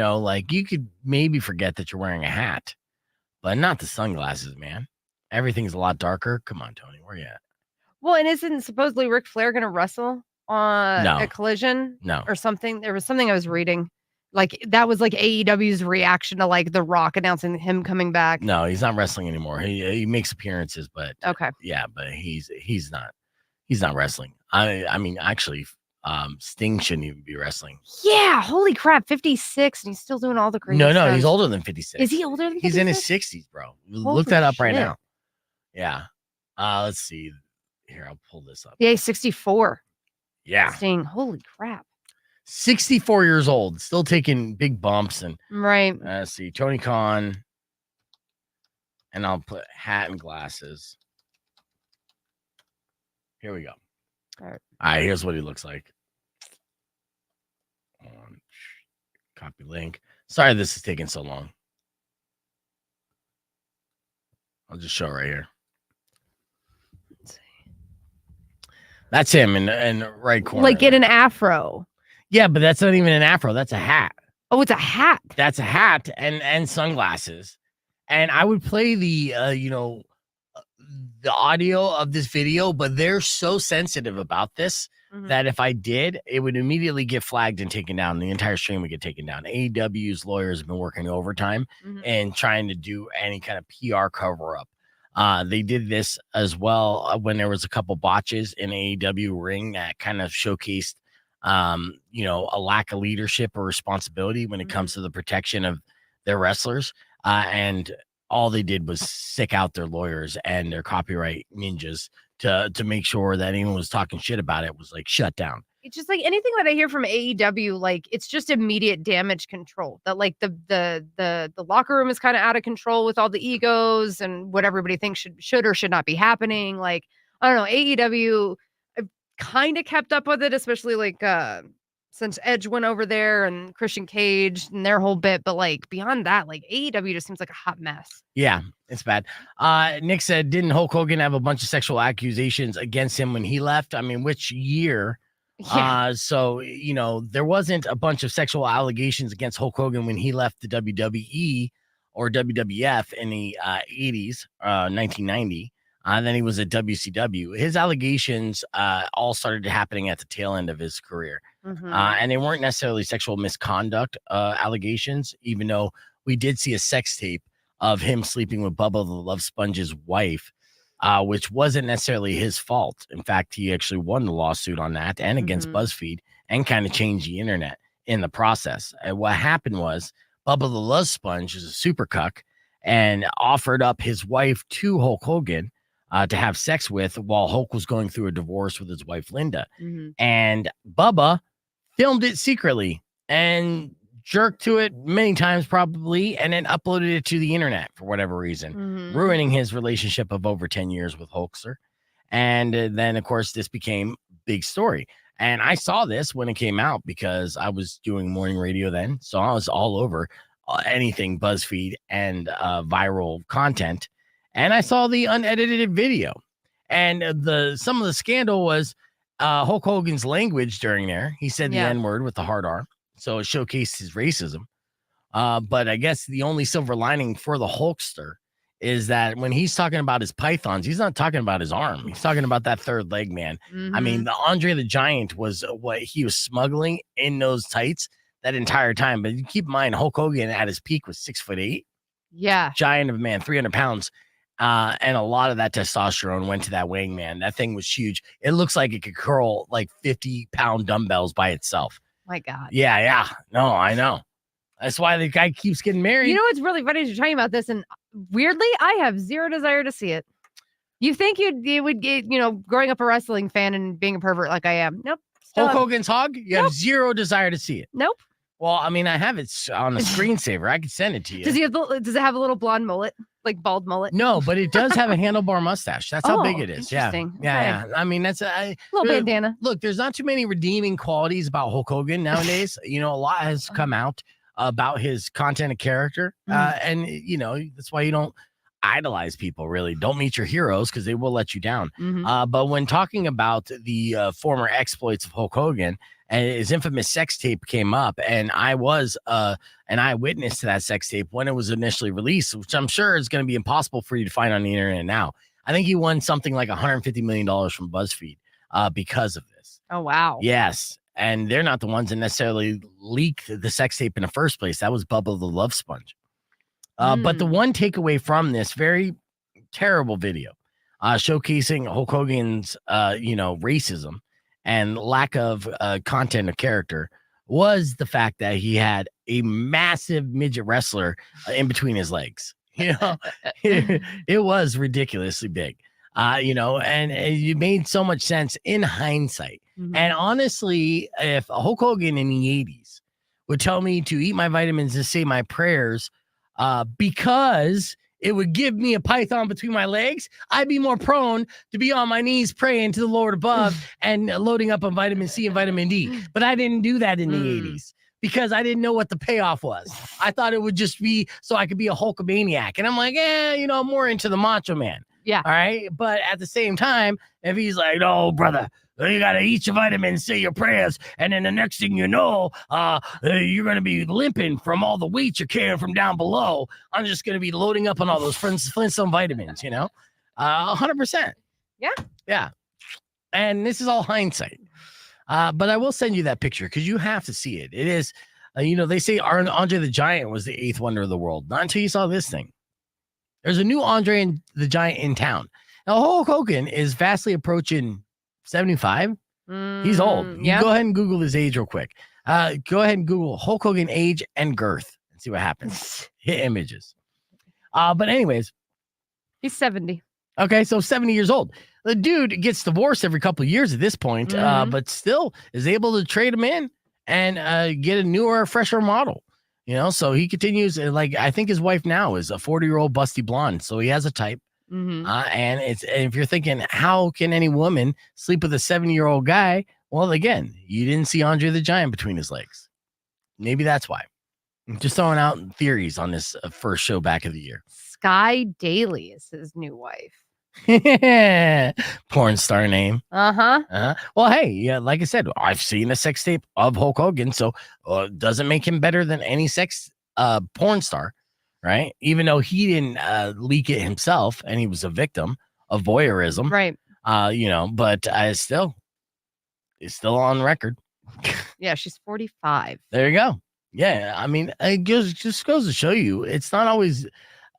could maybe forget that you're wearing a hat, but not the sunglasses, man. Everything's a lot darker. Come on, Tony, where you at? Well, and isn't supposedly Ric Flair gonna wrestle on a Collision? No, or something. There was something I was reading. That was AEW's reaction to The Rock announcing him coming back. No, he's not wrestling anymore. He makes appearances, but okay. Yeah, but he's not. He's not wrestling. I mean, actually, Sting shouldn't even be wrestling. Yeah, holy crap, 56, and he's still doing all the crazy No, stuff. he's older than 56. Is he older than 56? He's in his 60s, bro. Look Holy that up right shit. now. Yeah. Let's see. Here, I'll pull this up. Yeah, he's 64. Yeah. Sting, holy crap. 64 years old, still taking big bumps. And right. Let's see. Tony Khan. And I'll put hat and glasses. Here we go. All right, here's what he looks like. Copy link. Sorry this is taking so long. I'll just show right here. Let's see. That's him in the right corner. Like in an afro. Yeah, but that's not even an afro. That's a hat. Oh, it's a hat. That's a hat and sunglasses. And I would play the the audio of this video, but they're so sensitive about this that if I did, it would immediately get flagged and taken down. The entire stream would get taken down. AEW's lawyers have been working overtime and trying to do any kind of PR cover up. They did this as well when there was a couple botches in AEW ring that kind of showcased, a lack of leadership or responsibility when it comes to the protection of their wrestlers. And all they did was sick out their lawyers and their copyright ninjas to make sure that anyone was talking shit about it was like shut down. It's just like anything that I hear from AEW, like it's just immediate damage control. That like the locker room is kind of out of control with all the egos and what everybody thinks should or should not be happening. Like I don't know, AEW kind of kept up with it, especially like since Edge went over there and Christian Cage and their whole bit. But like beyond that, like AEW just seems like a hot mess. Yeah, it's bad. Nick said, didn't Hulk Hogan have a bunch of sexual accusations against him when he left? I mean, which year? Yeah. So, there wasn't a bunch of sexual allegations against Hulk Hogan when he left the WWE or WWF in the 80s, 1990. Then he was at WCW. His allegations all started happening at the tail end of his career. And they weren't necessarily sexual misconduct allegations, even though we did see a sex tape of him sleeping with Bubba the Love Sponge's wife, which wasn't necessarily his fault. In fact, he actually won the lawsuit on that and against BuzzFeed and kind of changed the internet in the process. And what happened was Bubba the Love Sponge is a super cuck and offered up his wife to Hulk Hogan to have sex with while Hulk was going through a divorce with his wife, Linda. And Bubba filmed it secretly and jerked to it many times probably, and then uploaded it to the internet for whatever reason, ruining his relationship of over 10 years with Hulkster. And then, of course, this became big story. And I saw this when it came out because I was doing morning radio then. So I was all over anything BuzzFeed and viral content. And I saw the unedited video. And some of the scandal was Hulk Hogan's language during there. He said the N-word with the hard R. So it showcased his racism. But I guess the only silver lining for the Hulkster is that when he's talking about his pythons, he's not talking about his arm. He's talking about that third leg, man. I mean, the Andre the Giant was what he was smuggling in those tights that entire time. But keep in mind, Hulk Hogan at his peak was 6'8". Yeah. Giant of a man, 300 pounds. And a lot of that testosterone went to that wing, man. That thing was huge. It looks like it could curl like 50-pound dumbbells by itself. My God. Yeah. No, I know. That's why the guy keeps getting married. You know what's really funny is you're talking about this, and weirdly, I have zero desire to see it. You think you would get, growing up a wrestling fan and being a pervert like I am. Nope. Hulk Hogan's hog? You have zero desire to see it. Nope. Well, I mean, I have it on a screensaver. I could send it to you. Does it have a little blonde mullet? Like bald mullet? No, but it does have a handlebar mustache. That's how big it is. Yeah. Yeah. I mean, that's a little bandana. Look, there's not too many redeeming qualities about Hulk Hogan nowadays. A lot has come out about his content and character. And that's why you don't idolize people, really. Don't meet your heroes because they will let you down. But when talking about the former exploits of Hulk Hogan, and his infamous sex tape came up, and I was an eyewitness to that sex tape when it was initially released, which I'm sure is going to be impossible for you to find on the internet now. I think he won something like $150 million from BuzzFeed because of this. Oh, wow. Yes. And they're not the ones that necessarily leaked the sex tape in the first place. That was Bubba the Love Sponge. But the one takeaway from this very terrible video showcasing Hulk Hogan's, racism and lack of content of character was the fact that he had a massive midget wrestler in between his legs. It was ridiculously big. And it made so much sense in hindsight. Mhm. And honestly, if Hulk Hogan in the 80s would tell me to eat my vitamins and say my prayers because it would give me a python between my legs, I'd be more prone to be on my knees praying to the Lord above and loading up on vitamin C and vitamin D. But I didn't do that in the 80s because I didn't know what the payoff was. I thought it would just be so I could be a Hulkamaniac. And I'm like, I'm more into the Macho Man. Yeah. All right. But at the same time, if he's like, no, brother, you got to eat your vitamins, say your prayers. And then the next thing you know, you're going to be limping from all the weight you're carrying from down below. I'm just going to be loading up on all those Flintstone vitamins, 100%. Yeah. Yeah. And this is all hindsight. But I will send you that picture because you have to see it. It is, they say Andre the Giant was the 8th wonder of the world. Not until you saw this thing. There's a new Andre the Giant in town. Now, Hulk Hogan is vastly approaching 75. He's old. You go ahead and Google his age real quick. Go ahead and Google Hulk Hogan age and girth and see what happens. Hit images. But anyways. He's 70. Okay, so 70 years old. The dude gets divorced every couple of years at this point, but still is able to trade him in and get a newer, fresher model. So he continues. I think his wife now is a 40-year-old busty blonde. So he has a type. Mm-hmm. And if you're thinking, how can any woman sleep with a 70-year-old guy? Well, again, you didn't see Andre the Giant between his legs. Maybe that's why. I'm just throwing out theories on this first show back of the year. Sky Daly is his new wife. Porn star name. Uh-huh. Well, hey, yeah, like I said, I've seen a sex tape of Hulk Hogan, so doesn't make him better than any sex porn star, right? Even though he didn't leak it himself, and he was a victim of voyeurism, right? But it's still on record. Yeah, she's 45. There you go. Yeah, I mean, it just goes to show you, it's not always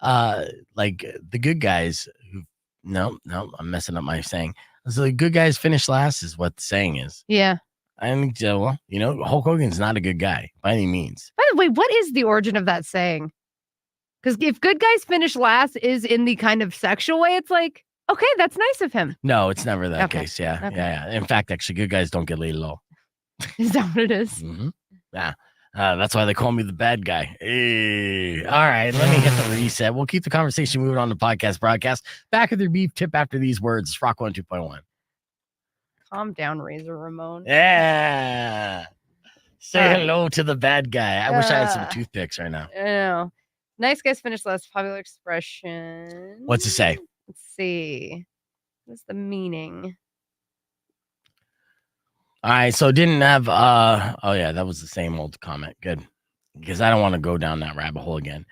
like the good guys who. No, I'm messing up my saying. So the good guys finish last is what the saying is. Yeah. And Hulk Hogan's not a good guy by any means. By the way, what is the origin of that saying? Because if good guys finish last is in the kind of sexual way, it's like, okay, that's nice of him. No, it's never that case. Yeah. Okay. Yeah. In fact, actually, good guys don't get laid low. Is that what it is? Mm-hmm. Yeah. That's why they call me the bad guy. Hey. All right, let me hit the reset. We'll keep the conversation moving on the podcast broadcast. Back with your beef tip after these words. It's Rock 102.1. Calm down, Razor Ramon. Yeah. Say hello to the bad guy. I wish I had some toothpicks right now. I know. Nice guys finish last. Popular expression. What's it say? Let's see. What's the meaning? All right, so didn't have that was the same old comment. Good. Because I don't want to go down that rabbit hole again.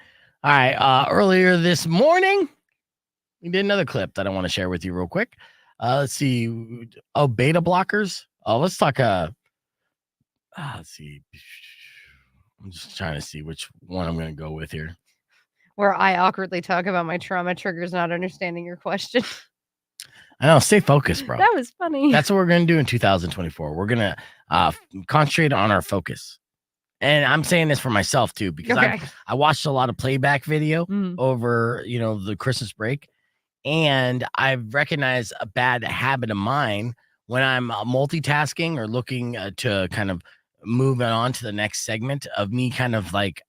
All right, earlier this morning, we did another clip that I want to share with you real quick. Let's see. Oh, beta blockers. Oh, let's talk let's see. I'm just trying to see which one I'm going to go with here. Where I awkwardly talk about my trauma triggers not understanding your question. I know. Stay focused, bro. That was funny. That's what we're going to do in 2024. We're going to concentrate on our focus. And I'm saying this for myself, too, because I watched a lot of playback video over, the Christmas break. And I've recognized a bad habit of mine when I'm multitasking or looking to kind of move on to the next segment of me kind of like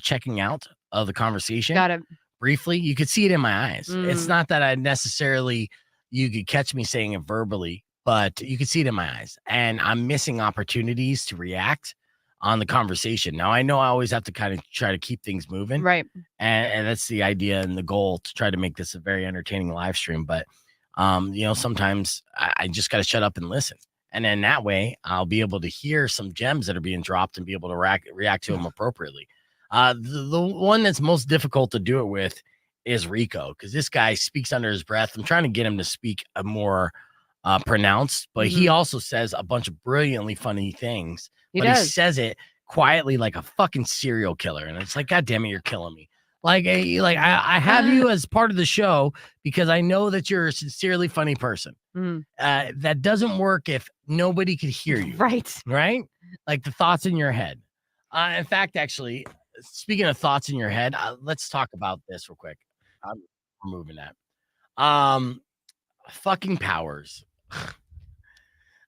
checking out of the conversation. Got it. Briefly, you could see it in my eyes. It's not that I necessarily... You could catch me saying it verbally, but you could see it in my eyes. And I'm missing opportunities to react on the conversation. Now, I know I always have to kind of try to keep things moving. Right. And that's the idea and the goal, to try to make this a very entertaining live stream. But, sometimes I just got to shut up and listen. And then that way I'll be able to hear some gems that are being dropped and be able to react to them appropriately. The one that's most difficult to do it with is Rico, because this guy speaks under his breath. I'm trying to get him to speak a more pronounced, but he also says a bunch of brilliantly funny things. He says it quietly like a fucking serial killer. And it's like, God damn it, you're killing me. I have you as part of the show because I know that you're a sincerely funny person. That doesn't work if nobody could hear you. Right. Like the thoughts in your head. In fact, actually, speaking of thoughts in your head, let's talk about this real quick. I'm removing that. Fucking Powers.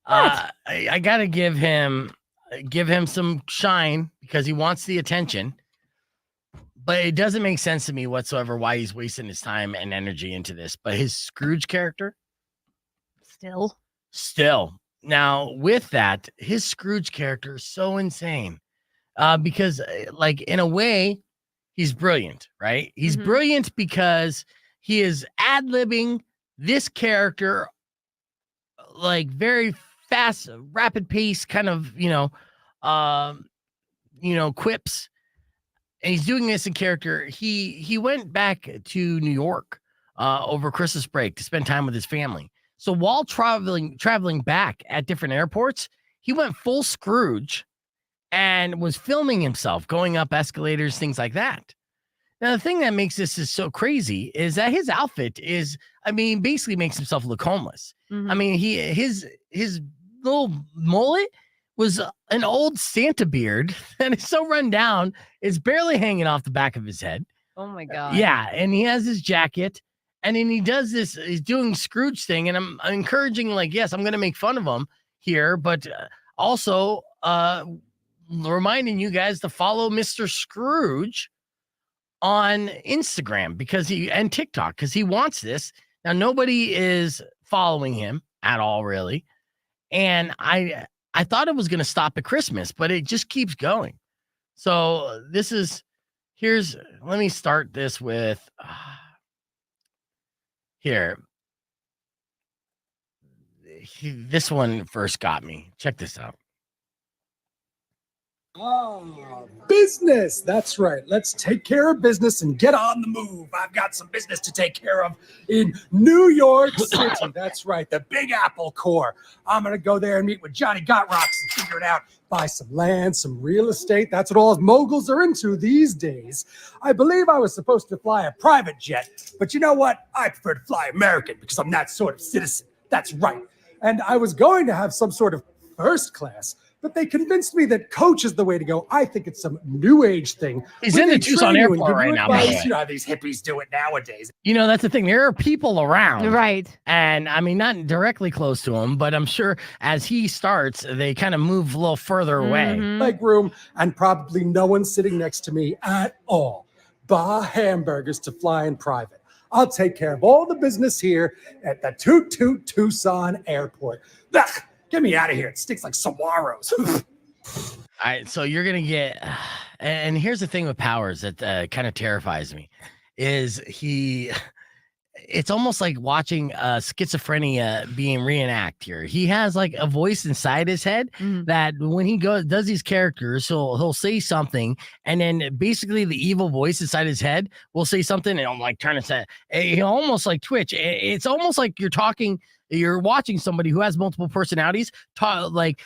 I gotta give him some shine because he wants the attention. But it doesn't make sense to me whatsoever why he's wasting his time and energy into this. But his Scrooge character, still. Now, with that, his Scrooge character is so insane. Because, like, in a way, he's brilliant, right? He's brilliant because he is ad-libbing this character, like, very fast, rapid pace kind of, quips. And he's doing this in character. He went back to New York over Christmas break to spend time with his family. So while traveling back at different airports, he went full Scrooge and was filming himself going up escalators, things like that. Now, the thing that makes this is so crazy is that his outfit basically makes himself look homeless. I mean, his little mullet was an old Santa beard and it's so run down, it's barely hanging off the back of his head. Oh my God. Yeah. And he has his jacket and then he does this, he's doing Scrooge thing. And I'm encouraging, like, yes, I'm going to make fun of him here, but also reminding you guys to follow Mr. Scrooge on Instagram and TikTok, because he wants this. Now, nobody is following him at all, really. And I thought it was going to stop at Christmas, but it just keeps going. So let me start this with here. This one first got me. Check this out. Business. That's right. Let's take care of business and get on the move. I've got some business to take care of in New York City. That's right. The Big Apple core. I'm going to go there and meet with Johnny Gotrocks and figure it out. Buy some land, some real estate. That's what all moguls are into these days. I believe I was supposed to fly a private jet, but you know what? I prefer to fly American because I'm that sort of citizen. That's right. And I was going to have some sort of first class, but they convinced me that coach is the way to go. I think it's some new age thing. He's in the Tucson airport right now. You know how these hippies do it nowadays. That's the thing. There are people around. Right. And I mean, not directly close to him, but I'm sure as he starts, they kind of move a little further away. Leg room, and probably no one sitting next to me at all. Bar hamburgers to fly in private. I'll take care of all the business here at the Tucson airport. Ugh. Get me out of here. It stinks like saguaros. All right. So you're going to get, and here's the thing with Powers that kind of terrifies me is it's almost like watching schizophrenia being reenact here. He has like a voice inside his head that when he does these characters, he'll say something, and then basically the evil voice inside his head will say something, and I'm like trying to say, he'll almost like twitch. It's almost like you're watching somebody who has multiple personalities, like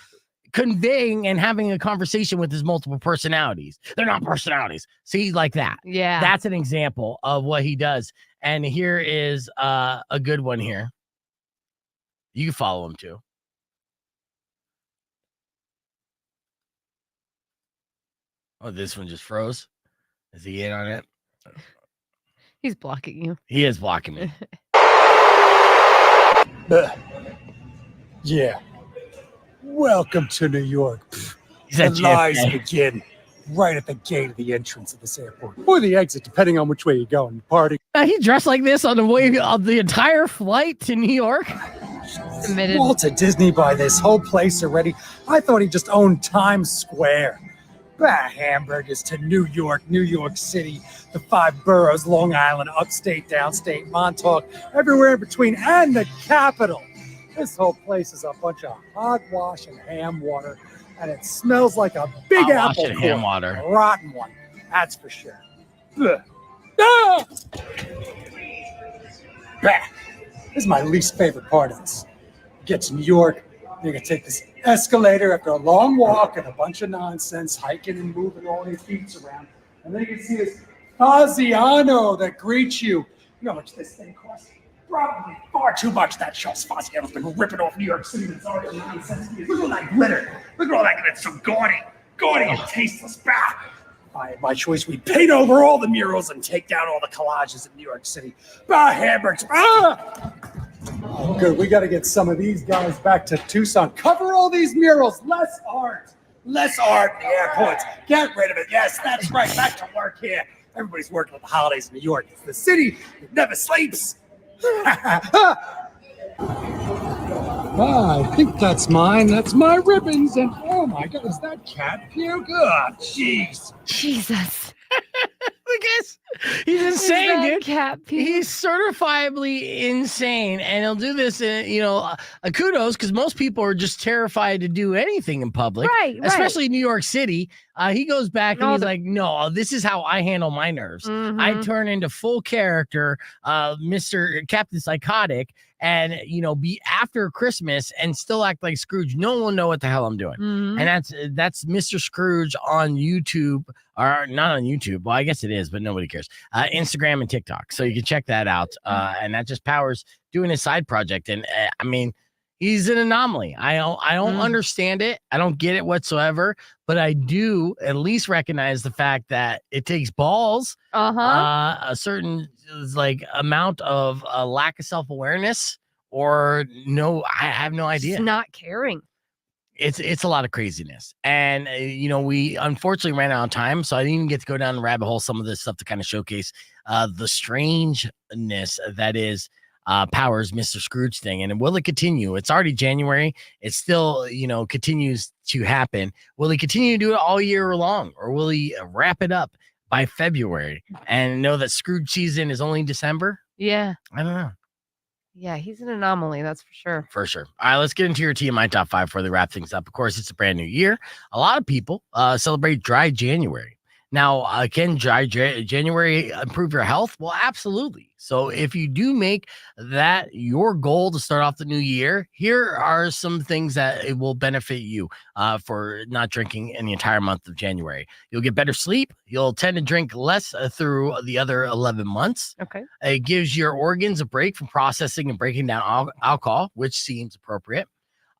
conveying and having a conversation with his multiple personalities. They're not personalities. See, like that. Yeah. That's an example of what he does. And here is a good one here. You can follow him too. Oh, this one just froze. Is he in on it? He's blocking you. He is blocking me. Yeah. Welcome to New York. The lies begin right at the gate of the entrance of this airport, or the exit, depending on which way you go and party. He dressed like this on the way of the entire flight to New York. Walter Disney by this whole place already. I thought he just owned Times Square. Hamburgers to New York City, the 5 boroughs, Long Island, upstate, downstate, Montauk, everywhere in between, and the capital. This whole place is a bunch of hogwash and ham water, and it smells like a big apple core. Ham water. A rotten one, that's for sure. Ah! This is my least favorite part of this. Get to New York, you're going to take this escalator after a long walk and a bunch of nonsense, hiking and moving all your feet around. And then you can see this Faziano that greets you. You know how much this thing costs? Probably far too much. That shows Faziano's been ripping off New York City. That's already 9 cents. Look at all that glitter. Look at all that glitter. It's so gaudy. Gaudy and tasteless. Bah! If I had my choice, we'd paint over all the murals and take down all the collages in New York City. Bah, hamburgers. Ah! Oh, good. We got to get some of these guys back to Tucson. Cover all these murals. Less art. Less art in the airports. Get rid of it. Yes, that's right. Back to work here. Everybody's working at the holidays in New York. It's the city that never sleeps. I think that's mine. That's my ribbons. And oh my God, is that cat puke? Oh, jeez. Jesus. Look, he's insane, dude. Cat puke? He's certifiably insane, and he'll do this. Kudos, because most people are just terrified to do anything in public, right? Especially New York City. He goes back and he's like, "No, this is how I handle my nerves. I turn into full character, Mr. Captain Psychotic, and be after Christmas and still act like Scrooge. No one will know what the hell I'm doing." And that's Mr. Scrooge on YouTube, or not on YouTube. Well, I guess it is, but nobody cares. Instagram and TikTok, so you can check that out. And that just powers doing his side project. And I mean, he's an anomaly. I don't understand it. I don't get it whatsoever. But I do at least recognize the fact that it takes balls, a certain amount of lack of self-awareness, or no, I have no idea. Just not caring. It's a lot of craziness. And, we unfortunately ran out of time, so I didn't even get to go down the rabbit hole, some of this stuff to kind of showcase the strangeness that is Powers Mr. Scrooge thing. And will it continue? It's already January. It still, continues to happen. Will he continue to do it all year long, or will he wrap it up by February and know that Scrooge season is only December? Yeah. I don't know. Yeah, he's an anomaly, that's for sure. For sure. All right, let's get into your TMI top 5 before they wrap things up. Of course, it's a brand new year. A lot of people celebrate Dry January. Now, can Dry January improve your health? Well, absolutely. So if you do make that your goal to start off the new year, here are some things that it will benefit you for not drinking in the entire month of January. You'll get better sleep. You'll tend to drink less through the other 11 months. Okay. It gives your organs a break from processing and breaking down alcohol, which seems appropriate.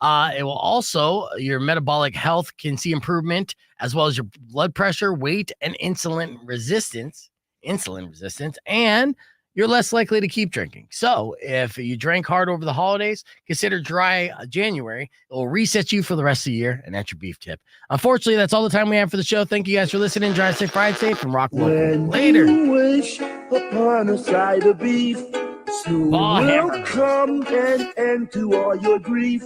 It will also, your metabolic health can see improvement, as well as your blood pressure, weight, and insulin resistance, and you're less likely to keep drinking. So if you drank hard over the holidays, consider Dry January. It will reset you for the rest of the year, and that's your beef tip. Unfortunately, that's all the time we have for the show. Thank you guys for listening. Drive safe, ride safe, and rock local. Later. You wish upon a side of beef, soon will come and end to all your grief.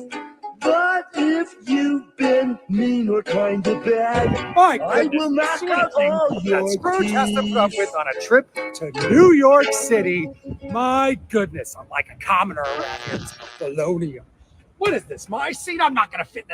But if you've been mean or kind of bad, I will knock out all your that Scrooge has to put up with on a trip to New York City. My goodness, I'm like a commoner around here. It's Bologna. What is this? My seat? I'm not going to fit in